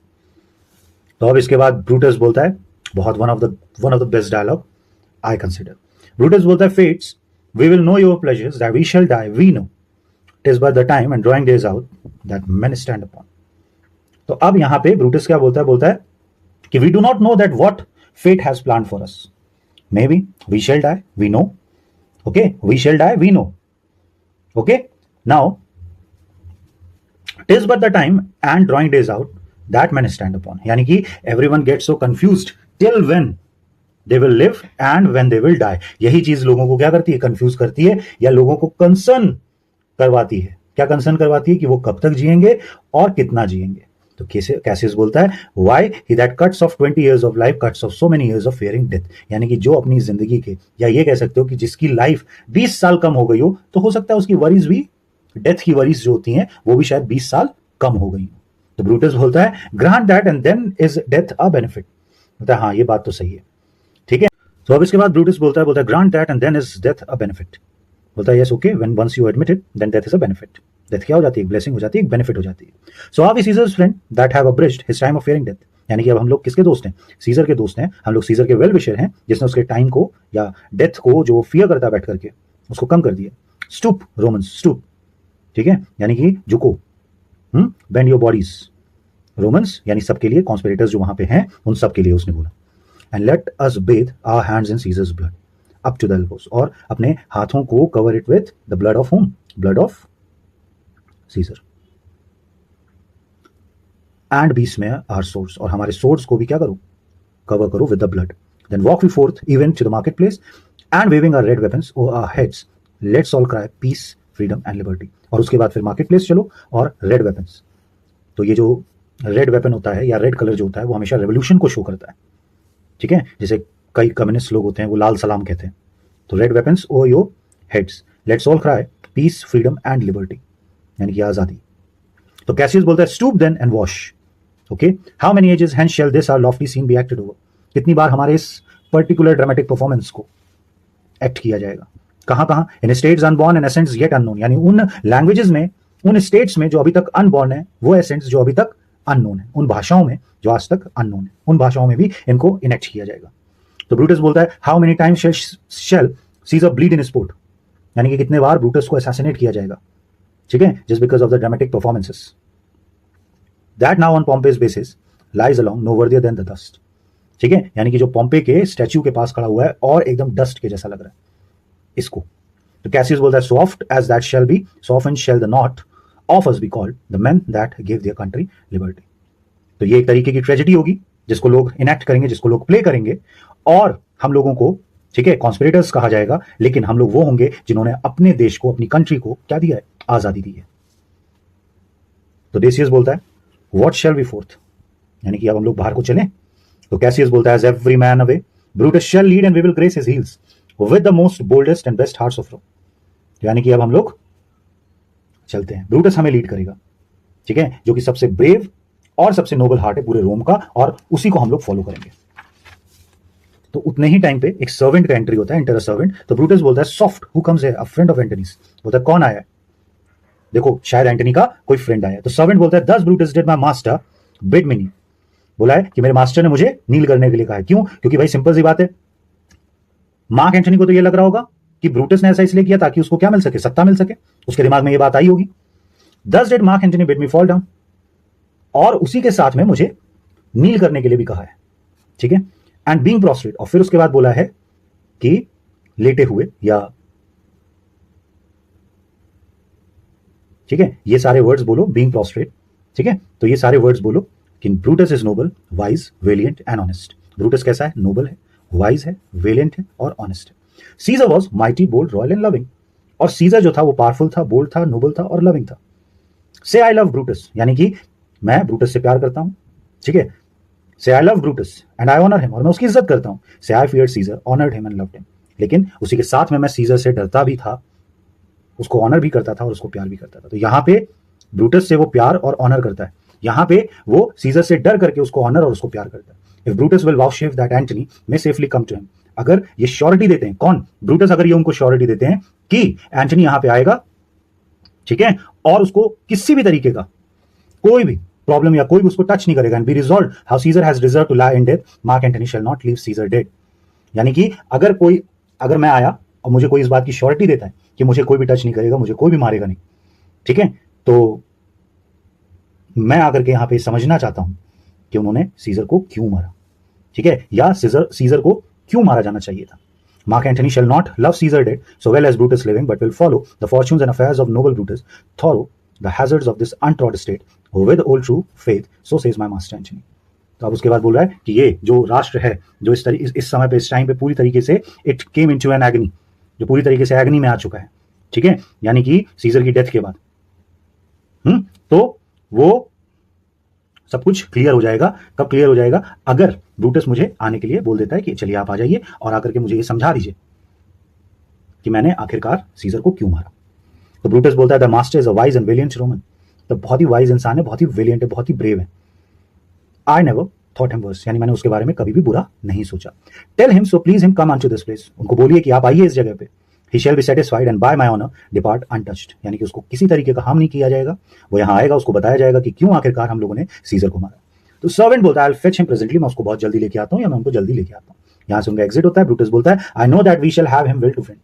S1: तो अब इसके बाद ब्रूटस बोलता है बहुत one of the best dialogue I consider. Brutus बोलता है, fates we will know your pleasures that we shall die, we know it is by the time and drawing days out that men stand upon. तो अब यहां पे ब्रूटस क्या बोलता है कि we do not know that what fate has plan for us, maybe we shall die, we know, okay, we shall die, we know, okay, now tis but the time and drawing days out that men stand upon, यानी कि everyone gets so confused till when they will live and when they will die। यही चीज लोगों को क्या करती है, कंफ्यूज करती है, या लोगों को कंसर्न करवाती है। क्या कंसर्न करवाती है कि वो कब तक जिएंगे और कितना जिएंगे। तो कैसियस बोलता है, why he that cuts off 20 years of life cuts off so many years of fearing death, यानी कि जो अपनी जिंदगी के, या ये कह सकते हो कि जिसकी लाइफ 20 साल कम हो गई हो, हो सकता है उसकी वरीज भी, डेथ की वरीज जो होती हैं वो भी शायद 20 साल कम हो गई। तो ब्रूटस बोलता है, grant that and then is death a benefit. बोलता है हाँ ये बात तो सही है, ठीक है। तो अब इसके बाद ब्रूटस बोलता है grant that and then is death a benefit. बोलता है yes okay, when once you admit it then death is a benefit. Death क्या हो जाती है, ब्लेसिंग हो जाती है, बेनिफिट हो जाती है। So are we Caesar's friend that have abridged his time of fearing death, यानी कि अब हम लोग किसके दोस्त हैं, सीजर के दोस्त हैं। हम लोग सीजर के वेल विशर हैं जिसने उसके टाइम को या डेथ को जो फियर करता है बैठ करके उसको कम कर दिया। स्टूप रोमन्स, स्टूप, ठीक है, यानी कि झुको, बेंड योर बॉडीज, रोमन्स यानी सबके लिए, कॉन्स्पिरेटर्स जो वहां पे हैं उन सब के लिए उसने बोला। And let us bathe our hands in Caesar's blood up to the elbows, और अपने हाथों को cover it with the blood of whom, blood of Caesar, and besmear our swords, और हमारे सोर्स को भी क्या करो, कवर करो with the blood. Then walk we forth even to the market place and waving our red weapons over our heads, let's all cry peace freedom and liberty. और उसके बाद फिर मार्केट प्लेस चलो और रेड वेपन्स। तो ये जो रेड वेपन होता है या रेड कलर जो होता है वो हमेशा रेवोल्यूशन को शो करता है, ठीक है। जैसे कई कम्युनिस्ट लोग होते हैं वो लाल सलाम कहते हैं। तो red weapons over your heads, let's all cry peace freedom and liberty, यानी कि आजादी। तो कैसियस बोलता है, stoop then and wash, okay, how many ages hence shall this our lofty scene be acted over, कितनी बार हमारे इस पर्टिकुलर ड्रामेटिक परफॉर्मेंस को एक्ट किया जाएगा, कहां कहां, in states unborn and accents yet unknown, यानी उन लैंग्वेजेस में, उन स्टेट्स में जो अभी तक अनबॉर्न है, वो एसेंट्स जो अभी तक अननोन है, उन भाषाओं में जो आज तक अननोन है, उन भाषाओं में भी इनको इनेक्ट किया जाएगा। तो ब्रूटस बोलता है, how many times shall Caesar bleed in sport, यानी कि कितने बार ब्रूटस को असैसिनेट किया जाएगा, ठीक है, just because of the dramatic performances that now on Pompey's basis lies along no worthier than the dust, ठीक है, यानी कि जो पॉम्पे के स्टैच्यू के पास खड़ा हुआ है और एकदम डस्ट के जैसा लग रहा है इसको। तो कैसियस बोलता है, so oft as that shall be, so oft shall the knot of us be called the men that give their country liberty. तो ये एक तरीके की ट्रेजेडी होगी जिसको लोग इनेक्ट करेंगे, जिसको लोग प्ले करेंगे, और हम लोगों को, ठीक है, कॉन्स्पिरेटर्स कहा जाएगा, लेकिन हम लोग वो होंगे जिन्होंने अपने देश को, अपनी कंट्री को क्या दिया है, आजादी दी है। तो डेसियस बोलता है, व्हाट शैल वी फोर्थ, यानी कि अब हम लोग बाहर को चलें। तो कैसियस बोलता है, as every man away Brutus shall lead and we will grace his heels with the most boldest and best hearts of Rome, यानी कि अब हम लोग चलते हैं, ब्रूटस हमें लीड करेगा, ठीक है, जो कि सबसे ब्रेव और सबसे नोबल हार्ट है पूरे रोम का, और उसी को हम लोग फॉलो करेंगे। तो उतने ही टाइम पे एक सर्वेंट का एंट्री होता है, एंटर अ सर्वेंट। तो ब्रूटस बोलता है, soft who comes here, a friend of Antony's. बोलता है कौन आया है, देखो शायद एंटनी का कोई फ्रेंड आया है। तो सर्वेंट बोलता है, thus Brutus did my master bid me kneel, बोला है कि मेरे मास्टर ने मुझे नील करने के लिए कहा है। क्यों, क्योंकि भाई सिंपल सी बात है, मार्क एंटनी को तो ये लग रहा होगा कि ब्रूटस ने ऐसा इसलिए किया ताकि उसको क्या मिल सके, सत्ता मिल सके, उसके दिमाग में ये बात आई होगी। दस did mark Antony bid me fall down, और उसी के साथ में मुझे नील करने के लिए भी कहा है, ठीक है, एंड बीइंग प्रोस्ट्रेट, और फिर उसके बाद बोला है कि लेटे हुए, या ठीक है, ये सारे वर्ड्स बोलो, बीइंग प्रोस्ट्रेट, ठीक है, तो ये सारे वर्ड्स बोलो कि Brutus is noble, wise, valiant and honest. Brutus कैसा है, नोबल है, वाइज है, वेलियंट है और ऑनेस्ट है। Caesar was mighty, bold, royal and loving, और सीजर जो था वो पावरफुल था, बोल्ड था, नोबल था और लविंग था। से आई लव ब्रूटस, यानी कि मैं ब्रूटस से प्यार करता हूं, ठीक है, say I love Brutus and I honour him, और मैं उसकी इज्जत करता हूं। Say I feared Caesar, honoured him and loved him, लेकिन उसी के साथ में मैं सीजर से डरता भी था, उसको ऑनर भी करता था और उसको प्यार भी करता था। तो यहां पे ब्रूटस से वो प्यार और ऑनर करता है, यहां पे वो सीजर से डर करके उसको ऑनर और उसको प्यार करता है। If Brutus will vouchsafe that Antony may safely come to him, अगर ये श्योरिटी देते हैं, कौन? ब्रूटस अगर ये उनको श्योरिटी देते हैं कि एंटनी यहां पे आएगा, ठीक है, और उसको किसी भी तरीके का कोई भी प्रॉब्लम या कोई भी उसको टच नहीं करेगा, and be resolve how Caesar has deserve to lie in death, Mark Antony shall not leave Caesar dead. यानी कि अगर मैं आया और मुझे कोई इस बात की श्योरिटी देता है कि मुझे कोई भी टच नहीं करेगा, मुझे कोई भी मारेगा नहीं, ठीक है, तो मैं आकर के यहां पे समझना चाहता हूं कि उन्होंने सीजर को क्यों मारा, ठीक है, या सीजर को क्यों मारा जाना चाहिए था। Mark Antony shall not love Caesar dead so well as Brutus living, but will follow the fortunes and affairs of noble Brutus through the hazards of this untrod state with all true faith, so says my master Antony। तो अब उसके बाद बोल रहा है कि ये जो राष्ट्र है, जो इस समय पे, इस टाइम पे पूरी तरीके से इट केम इनटू एन एग्नी, जो पूरी तरीके से एग्नी में आ चुका है, ठीक है, यानी कि सीजर की डेथ के बाद, तो वो सब कुछ क्लियर हो जाएगा। कब क्लियर हो जाएगा? अगर ब्रूटस मुझे आने के लिए बोल देता है कि चलिए आप आ जाइए और आकर के मुझे ये समझा दीजिए कि मैंने आखिरकार सीजर को क्यों मारा। तो ब्रूटस बोलता है the master is a wise and valiant Roman, तो बहुत ही वाइज इंसान है, बहुत ही विलियंट है, बहुत ही ब्रेव है। I never thought him worse, यानी मैंने उसके बारे में कभी भी बुरा नहीं सोचा। Tell him so please him come on to this place, उनको बोलिए कि आप आइए इस जगह पे। He shall be satisfied and by my honor depart untouched, यानी कि उसको किसी तरीके का हार्म नहीं किया जाएगा, वो यहाँ आएगा, उसको बताया जाएगा कि क्यों आखिरकार हम लोगों ने सीजर को मारा। तो सर्वेंट बोलता है I'll fetch him presently, मैं उसको बहुत जल्दी लेके आता हूँ, या मैं उनको जल्दी लेके आता हूँ। यहाँ से उनका एग्जिट होता है। ब्रूटस बोलता है I know that we shall have him well to friend,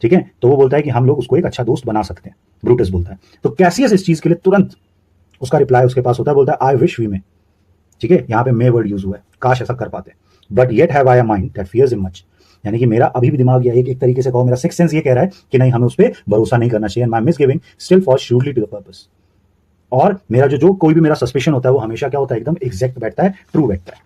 S1: ठीक है, तो वो बोलता है कि हम लोग उसको एक अच्छा दोस्त बना सकते हैं, ब्रूटस बोलता है। तो कैसियस इस चीज के लिए तुरंत उसका रिप्लाई उसके पास होता है, बोलता है आई विश वी में, ठीक है, यहाँ पे मे वर्ड यूज हुआ है, काश ऐसा कर पाते, but yet have I a mind that fears him much, यानी कि मेरा अभी भी दिमाग या एक तरीके से कहो मेरा सिक्स सेंस ये कह रहा है कि नहीं, हमें उस पर भरोसा नहीं करना चाहिए, my misgiving still for shrewdly to the purpose. और मेरा जो कोई भी मेरा सस्पेशन होता है वो हमेशा क्या होता है, एकदम एग्जैक्ट बैठता है, ट्रू बैठता है।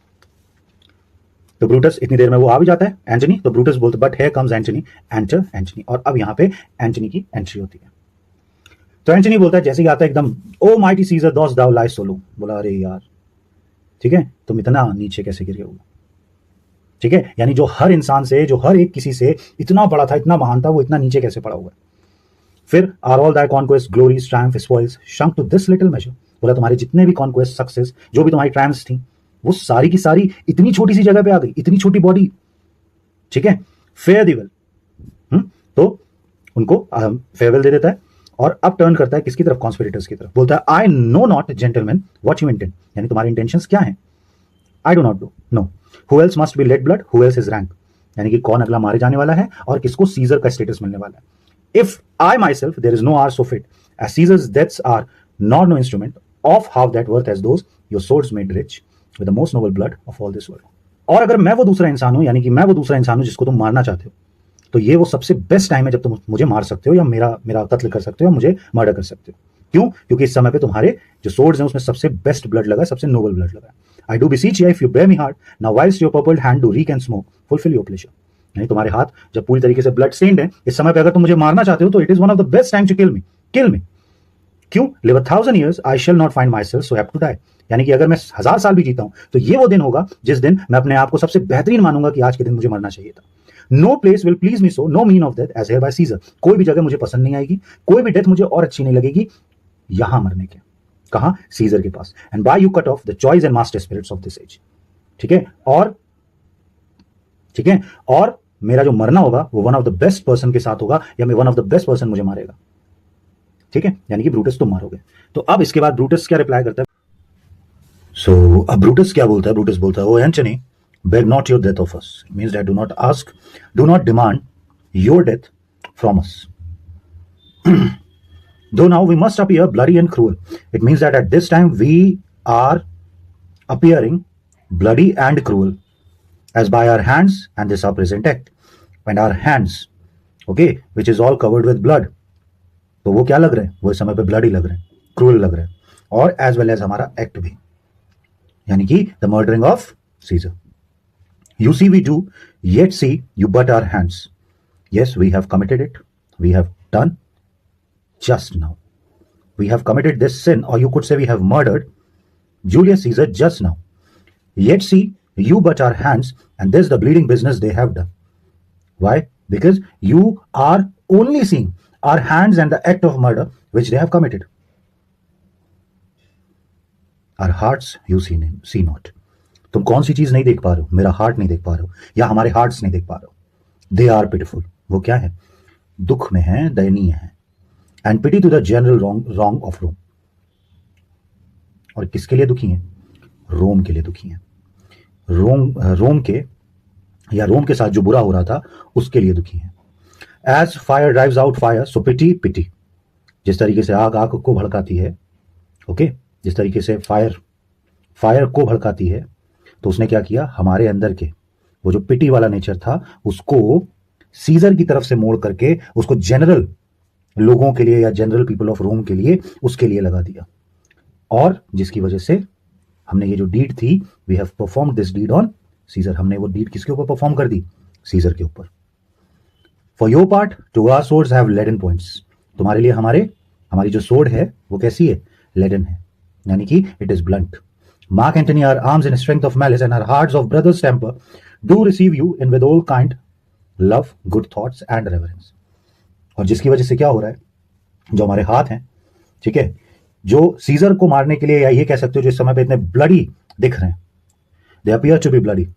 S1: तो ब्रूटस इतनी देर में वो आ भी जाता है एंटनी, तो ब्रूटस बोलते but here comes Antony, enter Antony, और अब यहाँ पे एंटनी की एंट्री होती है। तो एंटनी बोलता है जैसे ही आता है एकदम, ओ माइटी सीजर दोस दाउ लाई सोलो, बोला अरे यार, ठीक है, तुम इतना नीचे कैसे गिर गए हो, ठीक है, यानी जो हर इंसान से, जो हर एक किसी से इतना बड़ा था, इतना महान था, वो इतना नीचे कैसे पड़ा हुआ है। फिर are all thy conquest glories triumph spoils shrunk to this little measure, बोला तुम्हारे जितने भी कॉन्क्वेस्ट सक्सेस, जो भी तुम्हारी ट्रायम्फ्स थी, वो सारी की सारी इतनी छोटी सी जगह पे आ गई, इतनी छोटी बॉडी, ठीक है, फेयर दिवेल। तो उनको फेयरवेल दे देता है और अब टर्न करता है किसकी तरफ, कॉन्स्पिरेटर्स की तरफ। बोलता है I know not gentleman what you intend, यानी तुम्हारे इंटेंशंस क्या हैं। I do not no who else must be let blood, who else is rank, यानी कि कौन अगला मारे जाने वाला है और किसको सीजर का स्टेटस मिलने वाला है। If I myself there is no hour so fit as Caesar's deaths are nor no instrument of half that worth as those your swords made rich with the most noble blood of all this world। और अगर मैं वो दूसरा इंसान हूं, यानी कि मैं वो दूसरा इंसान हूं जिसको तुम मारना चाहते हो, तो ये वो सबसे बेस्ट टाइम है जब तुम मुझे मार सकते हो, या मेरा कत्ल कर सकते हो, या मुझे मर्डर कर सकते हो। क्यों? क्योंकि इस समय पे तुम्हारे जो सोर्ड्स हैं उसमें सबसे बेस्ट ब्लड लगा है, सबसे नोबल ब्लड लगा है। I do beseech you if you bear me hard, now whilst your purpled hand do reek and smoke, fulfill your pleasure। यानी तुम्हारे हाथ जब पूरी तरीके से ब्लड स्टेन्ड है, इस समय पे अगर तुम मुझे मारना चाहते हो तो it is one of the best time to kill me. क्यों? live 1000 years I shall not find myself so apt to die, यानी कि अगर मैं 1000 साल भी जीता हूं तो ये वो दिन होगा जिस दिन मैं अपने आप को सबसे बेहतरीन मानूंगा कि आज के दिन मुझे मरना चाहिए था। No place will please me so, no mean of death as here by Caesar, कोई भी जगह मुझे पसंद नहीं आएगी, कोई भी डेथ मुझे और अच्छी नहीं लगेगी यहां मरने के, कहां? सीजर के पास। And by you cut off the choice and master spirits of this age, ठीक है, और मेरा जो मरना होगा वो one of the best person के साथ होगा, या मैं one of the best person मुझे मारेगा, ठीक है, यानी कि ब्रूटस तुम मारोगे। तो अब इसके बाद ब्रूटस क्या रिप्लाई करता है? सो अब ब्रूटस क्या बोलता है? ब्रूटस बोलता है O Antony, beg not your death of us, means that do not demand your death from us. Though now we must appear bloody and cruel, it means that at this time we are appearing bloody and cruel, as by our hands and this our present act, and our hands, okay, which is all covered with blood, तो वो क्या लग रहे हैं? वो इस समय पे bloody लग रहे हैं, cruel लग रहे हैं, और as well as हमारा act भी, यानी कि the murdering of Caesar। You see we do, yet see you but our hands, yes we have committed it, we have done just now, we have committed this sin, or you could say we have murdered Julius Caesar just now, yet see you but our hands, and this the bleeding business they have done. Why? Because you are only seeing our hands and the act of murder which they have committed, our hearts you see not। तुम कौन सी चीज नहीं देख पा रहे हो? मेरा हार्ट नहीं देख पा रहे हो, या हमारे हार्ट्स नहीं देख पा रहे हो। दे आर पिटिफुल, वो क्या है? दुख में है, दयनीय है। And pity to the general wrong of Rome. और किसके लिए दुखी है? रोम के लिए दुखी है। रोम के, या रोम के साथ जो बुरा हो रहा था उसके लिए दुखी है। As fire drives out fire, so pity pity. जिस तरीके से आग आग को भड़काती है, ओके, जिस तरीके से फायर को भड़काती है, तो उसने क्या किया? हमारे अंदर के वो जो पिटी वाला नेचर था उसको सीजर की तरफ से मोड़ करके उसको जनरल लोगों के लिए, या जनरल पीपल ऑफ रोम के लिए, उसके लिए लगा दिया। और जिसकी वजह से हमने ये जो डीड थी, we have performed this deed on Caesar. हमने वो डीड किसके ऊपर परफॉर्म कर दी? सीजर के ऊपर। For your part to our swords have leaden points. तुम्हारे लिए हमारी जो सोर्ड है वो कैसी है? लेडन है, यानी कि it is blunt. Mark Antony, our arms in strength of malice and our hearts of brothers temper do receive you in with all kind love, good thoughts and reverence. और जिसकी वजह से क्या हो रहा है? जो हमारे हाथ हैं, ठीक है, जो सीजर को मारने के लिए, या ये कह सकते हो जो इस समय पे इतने ब्लडी दिख रहे हैं, they appear to be bloody,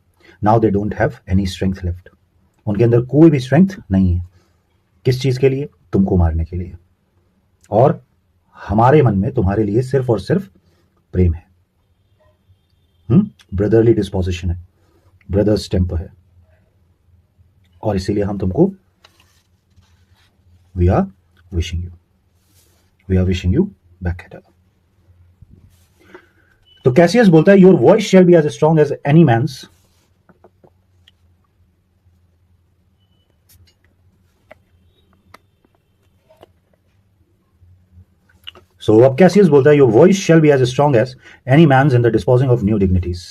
S1: now they don't have any strength left. उनके अंदर कोई भी स्ट्रेंथ नहीं है। किस चीज के लिए? तुमको मारने के लिए। और हमारे मन में तुम्हारे लिए सिर्फ और सिर्फ प्रेम है, ब्रदरली डिस्पोजिशन है, ब्रदर्स टेम्पर है। और इसीलिए हम तुमको we are wishing you back at. तो कैसियस बोलता है, your voice shall be as strong as any man's. सो अब कैसियस बोलता है, your voice shall be as strong as any man's in the disposing of new dignities.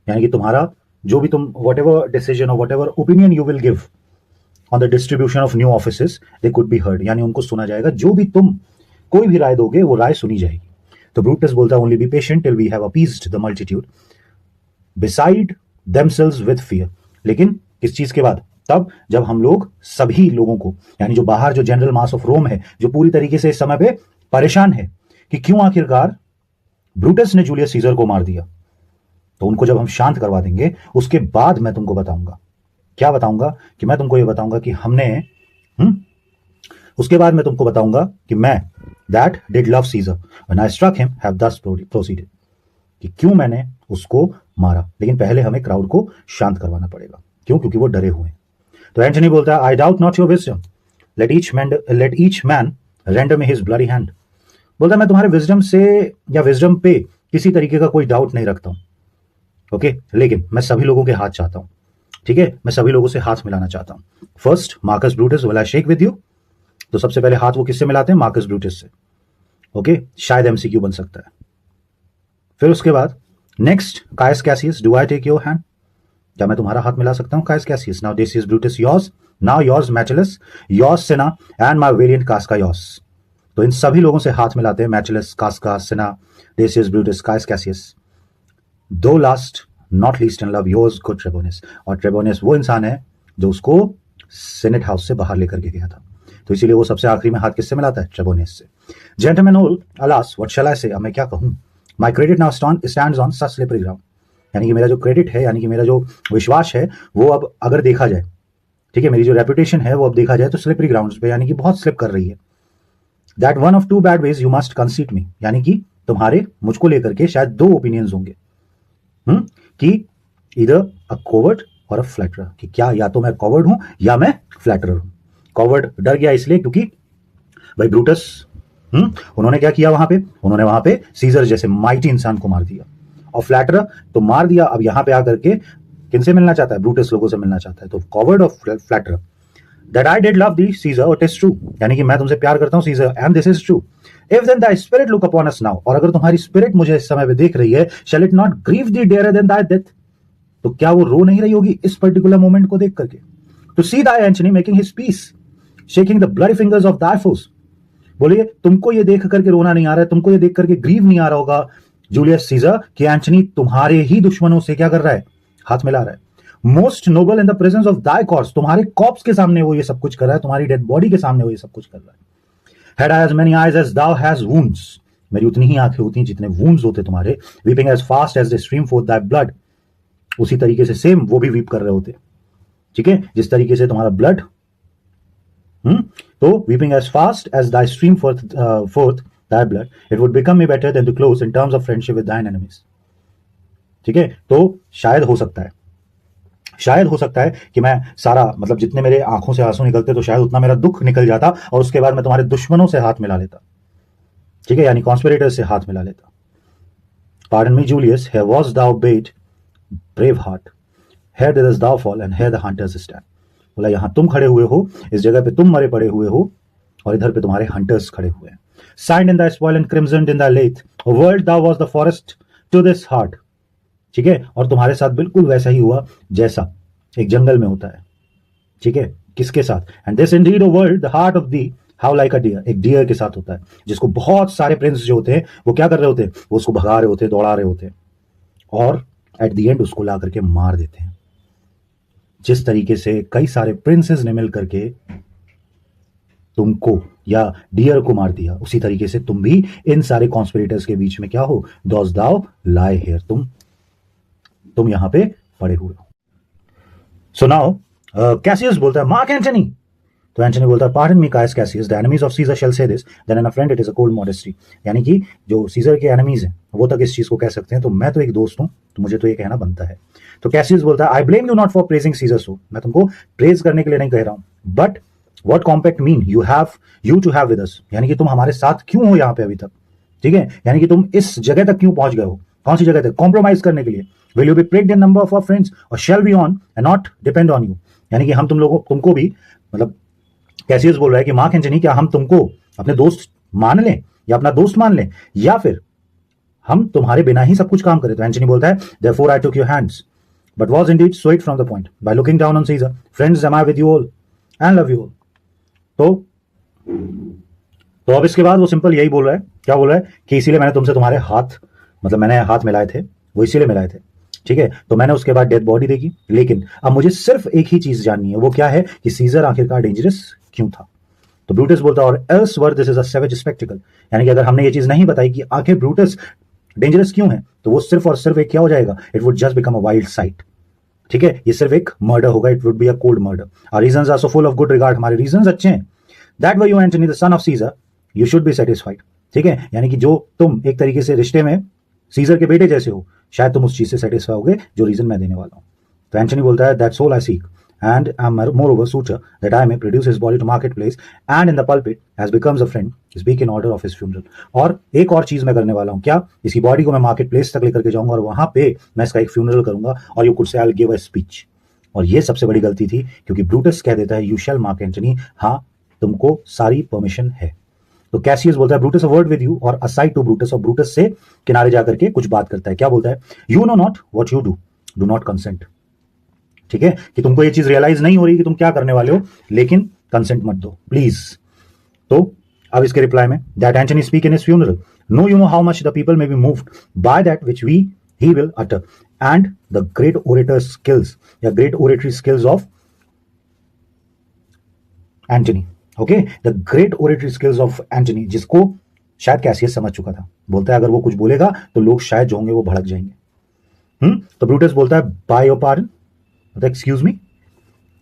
S1: यानी कि तुम्हारा जो भी तुम वट एवर डिसीजन और whatever opinion you will give on the distribution of new offices, they could be heard. यानी उनको सुना जाएगा। जो भी तुम कोई भी राय दोगे वो राय सुनी जाएगी। तो ब्रूटस बोलता है, only be patient till we have appeased the multitude beside themselves with fear. लेकिन किस चीज के बाद? तब जब हम लोग सभी लोगों को, यानी जो बाहर जो जनरल मास ऑफ रोम है, जो पूरी तरीके से इस समय पे परेशान है कि क्यों आखिरकार ब्रूटस ने जूलियस सीजर को मार दिया, तो उनको जब हम शांत करवा देंगे, उसके बाद मैं तुमको बताऊंगा। क्या बताऊंगा? कि मैं तुमको ये बताऊंगा कि हमने उसके बाद मैं तुमको बताऊंगा कि मैं that did love Caesar when I struck him have thus proceeded, कि क्यों मैंने उसको मारा। लेकिन पहले हमें क्राउड को शांत करवाना पड़ेगा। क्यों? क्योंकि वो डरे हुए हैं। तो एंटनी बोलता है, I doubt not your wisdom, let each man render me his bloody hand. बोलता है, मैं तुम्हारे विजडम से या विजडम पे किसी तरीके का कोई डाउट नहीं रखता हूं, ओके, लेकिन मैं सभी लोगों के हाथ चाहता हूं। ठीक है, मैं सभी लोगों से हाथ मिलाना चाहता हूं। First Marcus Brutus will I shake with you. तो सबसे पहले हाथ वो किससे मिलाते हैं? मार्कस ब्रूटस से, ओके, शायद एमसीक्यू बन सकता है। फिर उसके बाद next Caius Cassius, do I take your hand? क्या मैं तुम्हारा हाथ मिला सकता हूं? Caius Cassius, now Decius Brutus yours, now yours Metellus, yours Cinna and my valiant Casca yours. तो इन सभी लोगों से हाथ मिलाते हैं, Metellus, Casca, Cinna, Decius Brutus, Caius Cassius. Though last not least in love, yours good Trebonius. और ट्रेबोनियस वो इंसान है जो उसको सेनेट हाउस से बाहर लेकर के गया था, तो इसीलिए वो सबसे आखिरी में हाथ किससे मिलाता है? ट्रेबोनियस से। Gentlemen all, alas what shall I say, अब मैं क्या कहूं? My credit now stands on such slippery ground. यानी कि मेरा जो क्रेडिट है, यानी कि मेरा जो विश्वास है, वो अब अगर देखा जाए, ठीक है, मेरी जो रेपुटेशन है वो अब देखा जाए तो स्लिपरी ग्राउंड्स पे, यानी कि बहुत स्लिप कर रही है। That one of two bad ways you must conceit me, यानी कि तुम्हारे मुझको लेकर के शायद दो ओपिनियंस होंगे, कि इधर अ कॉवर्ड और अ फ्लैटरर, कि क्या या तो मैं कॉवर्ड हूं या मैं फ्लैटरर हूं। कॉवर्ड डर गया इसलिए क्योंकि भाई ब्रूटस, उन्होंने क्या किया वहां पे? उन्होंने वहां पे सीजर जैसे माइटी इंसान को मार दिया। और फ्लैटरर तो मार दिया, अब यहां पे आकर के किनसे मिलना चाहता है? ब्रूटस लोगों से मिलना चाहता है। तो कॉवर्ड और flatterer. That I did love thee Caesar, it is true, यानी कि मैं तुमसे प्यार करता हूं Caesar, and this is true. If then the spirit look upon us now, और अगर तुम्हारी स्पिरिट मुझे इस समय पे देख रही है, shall it not grieve thee dear than thy death, तो क्या वो रो नहीं रही होगी इस पर्टिकुलर मोमेंट को देख करके? To see thy Antony making his peace, shaking the bloody fingers of thy foes. बोलिए, तुमको ये देख करके रोना नहीं आ रहा है? तुमको ये देख करके ग्रीव नहीं आ रहा होगा जूलियस सीजर कि एंटनी तुम्हारे ही दुश्मनों से क्या कर रहा है? हाथ मिला रहा है। Most noble in the presence of thy corse, तुम्हारे कॉप्स के सामने वो ये सब कुछ कर रहा है, तुम्हारी डेड बॉडी के सामने वो ये सब कुछ कर रहा है। Had I as many eyes as thou has wounds, मेरी उतनी ही आंखें होती जितने wounds होते तुम्हारे। Weeping as fast as they stream forth thy blood, उसी तरीके से सेम वो भी वीप कर रहे होते, ठीक है, जिस तरीके से तुम्हारा ब्लड, तो weeping as fast as thy stream forth thy blood, it would become me better than to close in terms of friendship with thine enemies. ठीक है, तो शायद हो सकता है कि मैं सारा, मतलब जितने मेरे आंखों से आंसू निकलते तो शायद उतना मेरा दुख निकल जाता और उसके बाद मैं तुम्हारे दुश्मनों से हाथ मिला लेता, ठीक है, यानी कॉन्स्पिरेटर्स से हाथ मिला लेता। Pardon me, Julius, here was thou bait, brave heart. Here didst thou fall, and here the hunters stand. बोला यहां तुम खड़े हुए हो, इस जगह पे तुम मरे पड़े हुए हो, और इधर पे तुम्हारे हंटर्स खड़े हुए हैं। Signed in thy spoil and crimsoned in thy lathe, a world thou was the forest to this heart. ठीक है, और तुम्हारे साथ बिल्कुल वैसा ही हुआ जैसा एक जंगल में होता है, ठीक है, किसके साथ? And this indeed a world the heart of thee how like a deer, एक डियर के साथ होता है, जिसको बहुत सारे प्रिंस जो होते हैं वो क्या कर रहे होते हैं, वो उसको भगा रहे होते हैं, दौड़ा रहे होते हैं, और एट द एंड उसको ला करके मार देते हैं। जिस तरीके से कई सारे प्रिंसेस ने मिल करके तुमको या डियर को मार दिया, उसी तरीके से तुम भी इन सारे कॉन्स्पिरेटर्स के बीच में क्या हो, दोस दाउ लाई हियर, तुम यहां पे पड़े हुए हो। सो नाउ कैसियस बोलता है मार्क एंटनी, तो एंटनी बोलता है pardon me Caius Cassius, the enemies of Caesar shall say this, then in a friend it is a cold modesty, यानी कि जो सीजर के एनिमीज हैं वो तक इस चीज को कह सकते हैं, तो मैं तो एक दोस्त हूं, तो मुझे तो ये कहना बनता है। तो कैसियस बोलता है I blame you not for praising Caesar so, मैं तुमको प्रेज करने के लिए नहीं कह रहा हूं, but what compact mean you to have with us, यानी कि तुम हमारे साथ क्यों हो यहां पे अभी तक, ठीक है, यानी कि तुम इस जगह तक क्यों पहुंच गए हो, कौन सी जगह तक, कॉम्प्रोमाइज करने के लिए। Will you be pricked in number of our friends और shall be on and not depend on you, यानी कि हम तुमको भी, मतलब कैसियस बोल रहा है कि मार्क एंटनी क्या हम तुमको अपने दोस्त मान लें या अपना दोस्त मान लें, या फिर हम तुम्हारे बिना ही सब कुछ काम करें। तो एंटनी बोलता है therefore I took your hands but was indeed sweet from the point by looking down on Caesar, friends am I with you all and love you all. तो अब इसके बाद वो सिंपल यही बोल रहा है, क्या बोल रहा है कि इसीलिए मैंने तुमसे तुम्हारे हाथ, मतलब मैंने हाथ मिलाए थे, वो इसीलिए मिलाए थे, ठीक है, तो मैंने उसके बाद डेड बॉडी देखी, लेकिन अब मुझे सिर्फ एक ही चीज जाननी है, वो क्या है कि सीजर आखिरकार डेंजरस क्यों था। तो ब्रूटस बोलता है और else were this is a savage spectacled, यानी कि अगर हमने ये चीज नहीं बताई कि आखिर ब्रूटस डेंजरस क्यों है, तो वो सिर्फ और सिर्फ एक क्या हो जाएगा, it would just become a wild sight, ठीक है, ये सिर्फ एक मर्डर होगा, it would be a cold murder. Our reasons are so full of good regard, हमारे रीजंस अच्छे हैं, that were you Antony the son of Caesar you should be satisfied, ठीक है, यानी कि जो तुम एक तरीके से रिश्ते में सीजर के बेटे जैसे हो, शायद तुम उस चीज से सेटिस्फाई होगे जो रीजन मैं देने वाला हूं। तो एंटनी बोलता है that's all I seek and am moreover suitor that I may produce his body to marketplace and in the pulpit as becomes a friend speak in order of his funeral। और एक और चीज मैं करने वाला हूं, क्या, इसकी बॉडी को मैं मार्केट प्लेस तक लेकर के जाऊंगा और वहां पे मैं इसका एक फ्यूनरल करूंगा, और यू कुड से I will give a speech. और ये सबसे बड़ी गलती थी, क्योंकि ब्रूटस कह देता है यू शैल मार्क एंटनी, हाँ तुमको सारी परमिशन है। तो कैसियस बोलता है Brutus a word with you, और असाइड टू ब्रूटस, और ब्रूटस से किनारे जाकर के कुछ बात करता है, क्या बोलता है, you know not what you do not consent, ठीक है, कि तुमको ये चीज रियलाइज नहीं हो रही कि तुम क्या करने वाले हो, लेकिन कंसेंट मत दो प्लीज। तो अब इसके रिप्लाई में that Antony speak in his funeral, no you know how much the people may be moved by that which he will utter and the great orator skills या great oratory skills of Antony, okay, the great oratory skills of Antony, जिसको शायद कैसियस समझ चुका था। बोलता है अगर वो कुछ बोलेगा तो लोग शायद जो होंगे वो भड़क जाएंगे। तो ब्रूटस बोलता है by your pardon, excuse me,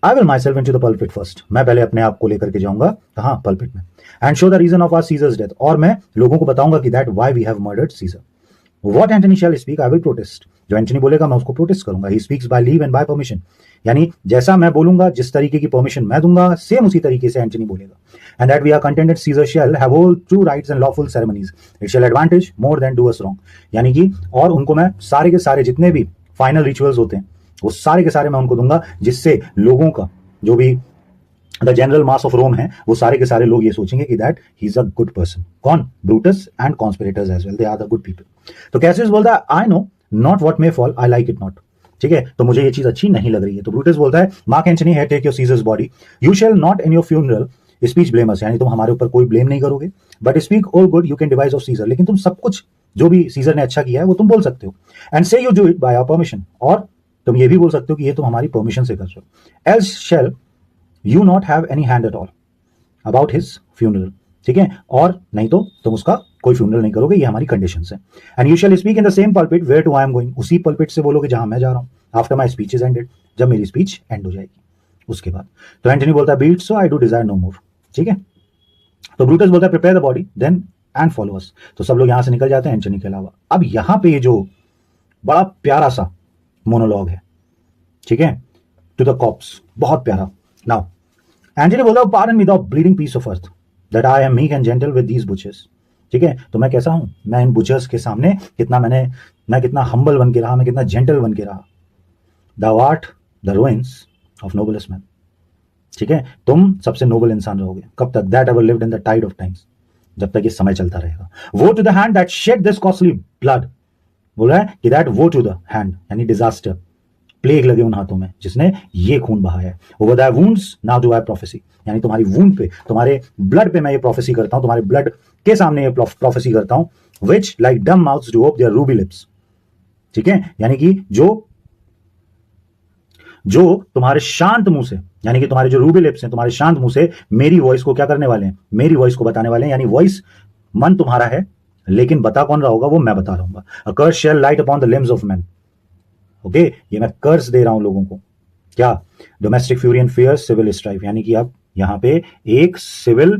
S1: I will myself into the pulpit first, मैं पहले अपने आप को लेकर के जाऊंगा कहां, पल्पिट में, and show the reason of our Caesar's death, और मैं लोगों को बताऊंगा कि that why we have murdered Caesar. What Antony shall speak I will protest, जो एंटनी बोलेगा मैं उसको प्रोटेस्ट करूंगा। He speaks by leave and by permission, यानी जैसा मैं बोलूंगा, जिस तरीके की परमिशन मैं दूंगा, सेम उसी तरीके से एंटनी बोलेगा। And that we are contented Caesar shall have all true rites and lawful ceremonies, it shall advantage more than do us wrong, यानी कि और उनको मैं सारे के सारे जितने भी फाइनल रिचुअल्स होते हैं वो सारे के सारे मैं उनको दूंगा, जिससे लोगों का जो भी the general mass of Rome है वो सारे के सारे लोग ये सोचेंगे कि that he is a good person. कौन, Brutus and conspirators as well, they are the good people. तो कैसियस बोलता है I know not what may fall I like it not, ठीक है, तो मुझे ये चीज अच्छी नहीं लग रही है। तो ब्रूटस बोलता है मार्क एंटनी है take your Caesar's body, you shall not in your funeral speech blame us, यानी तुम हमारे ऊपर कोई ब्लेम नहीं करोगे, but speak all good you can devise of Caesar, लेकिन तुम सब कुछ जो भी सीजर ने अच्छा किया है वो तुम बोल सकते हो, and say you do it by our permission, और तुम ये भी बोल सकते हो कि ये तुम हमारी परमिशन से कर रहे हो, else shall you not have any hand at all about his funeral, ठीक है, और नहीं तो तुम उसका कोई फ्यूनरल नहीं करोगे, ये हमारी कंडीशन है। And you shall speak in the same pulpit whereto I am going, उसी पल्पिट से बोलोगे जहां मैं जा रहा हूं, after my speech is ended, जब मेरी स्पीच एंड हो जाएगी उसके बाद। तो एंटनी बोलता है be it so I do desire no more, ठीक है। तो ब्रूटस बोलता है prepare the body then and follow us, तो सब लोग यहां से निकल जाते हैं एंटनी के अलावा। अब यहां पे ये जो बड़ा प्यारा सा मोनोलॉग है, ठीक है, टू द कॉप्स, बहुत प्यारा। नाउ एंटनी बोलता है pardon me the bleeding piece of earth that I am meek and gentle with these butchers, ठीक है। तो मैं कैसा हूं, मैं इन बुचर्स के सामने कितना मैं कितना हम्बल बन के रहा, मैं कितना जेंटल बन के रहा। Thou art the ruins of noblest man, ठीक है। तुम सबसे नोबल इंसान रहोगे कब तक, that ever lived in the tide of times, जब तक ये समय चलता रहेगा। Woe to the hand that shed this costly blood, बोल रहा है कि that woe to the hand यानी डिजास्टर, प्लेग लगे उन हाथों में जिसने ये खून बहाया है। Over the wounds now do I prophesy, यानी तुम्हारी वुंड पे, तुम्हारे ब्लड पे मैं ये प्रोफेसी करता हूं, तुम्हारे ब्लड के सामने ये प्रोफेसी करता हूं। Which like dumb mouths do ope their ruby lips, ठीक है, यानी कि जो तुम्हारे शांत मुंह से, यानी कि तुम्हारे जो रूबी लिप्स हैं, तुम्हारे शांत मुंह से मेरी वॉइस को क्या करने वाले हैं, मेरी वॉइस को बताने वाले हैं। यानी वॉइस मन तुम्हारा है लेकिन बता कौन रहा होगा, वो मैं बता रहूंगा। A curse shall light upon the limbs of man, okay, ये मैं कर्स दे रहा हूं लोगों को। क्या, domestic fury and fear civil strife, यानी कि अब यहां पे एक सिविल,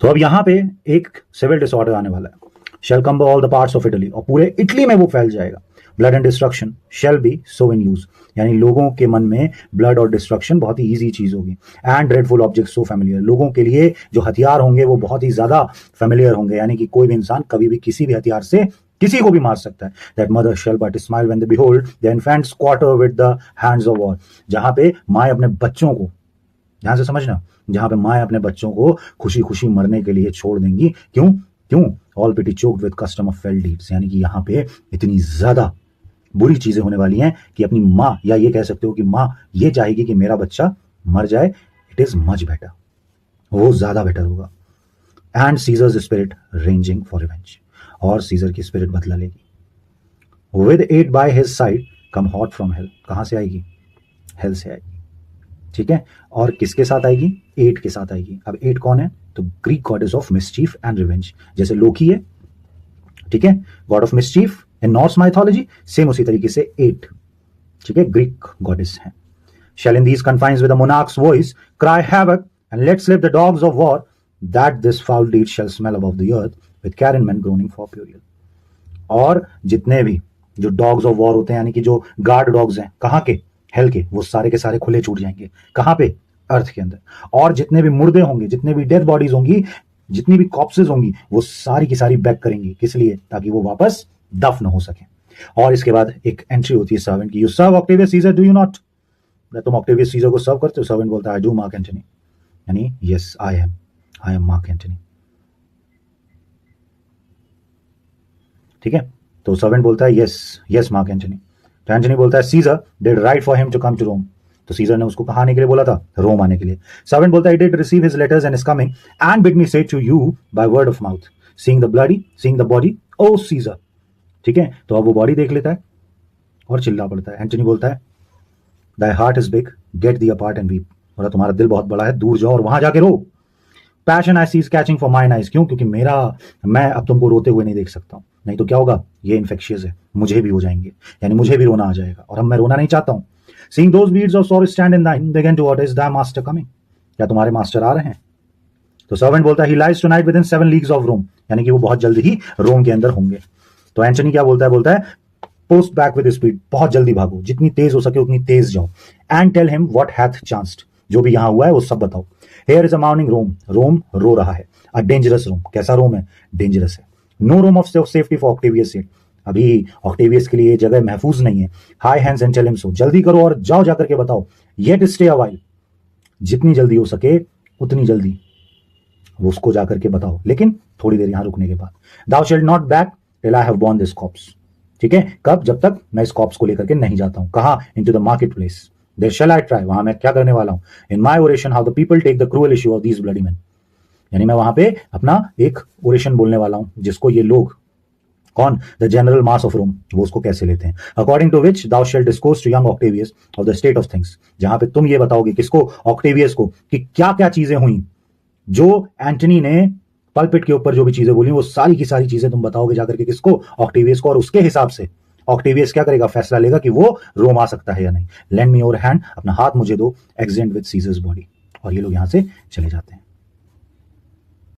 S1: तो अब यहां पे एक सिविल डिसऑर्डर आने वाला है। Shall cumber all the parts of Italy, और पूरे इटली में वो फैल जाएगा। Blood and destruction shall be so in use, यानी लोगों के मन में ब्लड और डिस्ट्रक्शन बहुत ही ईजी चीज होगी। And dreadful object so familiar, लोगों के लिए जो हथियार होंगे वो बहुत ही ज्यादा फैमिलियर होंगे, यानी कि कोई भी इंसान कभी भी किसी भी हथियार से किसी को भी मार सकता है। That mother shall but smile when they behold the infant squatter with the hands of war, जहां पे माए अपने बच्चों को, ध्यान से समझना, जहां पे माए अपने बच्चों को खुशी खुशी मरने के लिए छोड़ देंगी। क्यों क्यों, all pity choked with custom of fell deeds, यानी कि यहां पे इतनी ज्यादा बुरी चीजें होने वाली हैं कि अपनी मां, या ये कह सकते हो कि मां ये चाहेगी कि मेरा बच्चा मर जाए, इट इज मच बेटर, वो ज्यादा बेटर होगा। And Caesar's spirit ranging for revenge, और सीजर की स्पिरिट बदला लेगी। With Ate by his side come hot from hell, कहां से आएगी, हेल से आएगी, ठीक है। और किसके साथ आएगी, एट के साथ आएगी। अब एट कौन है, तो Greek goddess of mischief and revenge, जैसे लोकी है, ठीक है, god of mischief in Norse mythology, same उसी तरीके से एट, ठीक है, ग्रीक गॉडेस है। Shall in these confines with a monarch's voice cry havoc and let slip the dogs of war that this foul deed shall smell above the earth with carrion men groaning for burial. और जितने भी जो डॉग्स ऑफ वॉर होते हैं, यानी कि जो गार्ड डॉग्स हैं कहां के, हेल के, वो सारे के सारे खुले छूट जाएंगे। कहां पे, अर्थ के अंदर। और जितने भी मुर्दे होंगे, जितने भी डेथ बॉडीज होंगी, जितनी भी कॉप्सेस होंगी, वो सारी की सारी बैक करेंगी, किस लिए, ताकि वो वापस दफन हो सके। और इसके बाद एक एंट्री होती है सर्वेंट की, you serve Octavius Caesar do you not, तुम ऑक्टेवियस सीजर को सर्व करते हो। सर्वेंट बोलता है आई डू मार्क एंटनी, यानी yes I am Mark Antony, ठीक है। तो सर्वेंट बोलता है यस मार्क एंटनी। तो एंटनी बोलता है Caesar did write for him to come to Rome, तो सीजर ने उसको कहां आने के लिए बोला था, रोम आने के लिए। सर्वेंट बोलता है did receive his letters and is coming and bid me say to you by word of mouth seeing the body O Caesar, ठीक है। तो अब वो बॉडी देख लेता है और चिल्ला पड़ता है। एंटनी बोलता है thy heart is big get the apart and weep, बोला तुम्हारा दिल बहुत बड़ा है, दूर जाओ और वहां जाके रो। Passion I see is catching for mine eyes, क्यों, क्योंकि मैं अब तुमको रोते हुए नहीं देख सकता हूं, नहीं तो क्या होगा, ये इन्फेक्शियस है, मुझे भी हो जाएंगे, यानी मुझे भी रोना आ जाएगा, और अब मैं रोना नहीं चाहता हूं। Seeing those beads of sorrow stand in thine began to order, is thy master coming, क्या तुम्हारे मास्टर आ रहे हैं। तो सर्वेंट बोलता है he lies tonight within 7 leagues of Rome, यानी कि वो बहुत जल्दी ही रोम के अंदर होंगे। तो एंटनी क्या बोलता है पोस्ट बैक विद स्पीड, बहुत जल्दी भागो, जितनी तेज हो सके उतनी तेज जाओ। And tell him what hath chanced, जो भी यहां हुआ है वो सब बताओ। Here is a mourning Rome, Rome रो रहा है। अ डेंजरस रोम, कैसा रोम है, डेंजरस है। No room of safety for Octavius seat, अभी ऑक्टेवियस के लिए जगह महफूज नहीं है। Hie hence and tell him so, जल्दी करो और जाओ जाकर के बताओ। येट स्टे अ व्हाइल, जितनी जल्दी हो सके उतनी जल्दी वो उसको जाकर के बताओ, लेकिन थोड़ी देर यहां रुकने के बाद। Thou shalt not back till I have borne this corpse, ठीक है, कब, जब तक मैं इस कॉप्स को लेकर के नहीं जाता हूं। कहां, into the market place, there shall I try, वहां मैं क्या करने वाला हूं। In my oration how the people take the cruel issue of these bloody men, यानी मैं वहां पे अपना एक ओरेशन बोलने वाला हूं जिसको ये लोग, कौन, the general mass of Rome, वो उसको कैसे लेते हैं। According to which thou shalt discourse to young Octavius of the state of things, जहां पे तुम ये बताओगे किसको, ऑक्टेवियस को, कि क्या क्या चीजें हुई जो एंटनी ने पल्पिट के ऊपर जो भी चीजें बोली वो सारी की सारी चीजें तुम बताओगे जाकर के किसको, ऑक्टेवियस को, और उसके हिसाब से ऑक्टेवियस क्या करेगा, फैसला लेगा कि वो रोम आ सकता है या नहीं। लैंड मी योर हैंड, अपना हाथ मुझे दो, एक्सटेंड विद सीजर्स बॉडी। और ये लोग यहां से चले जाते हैं।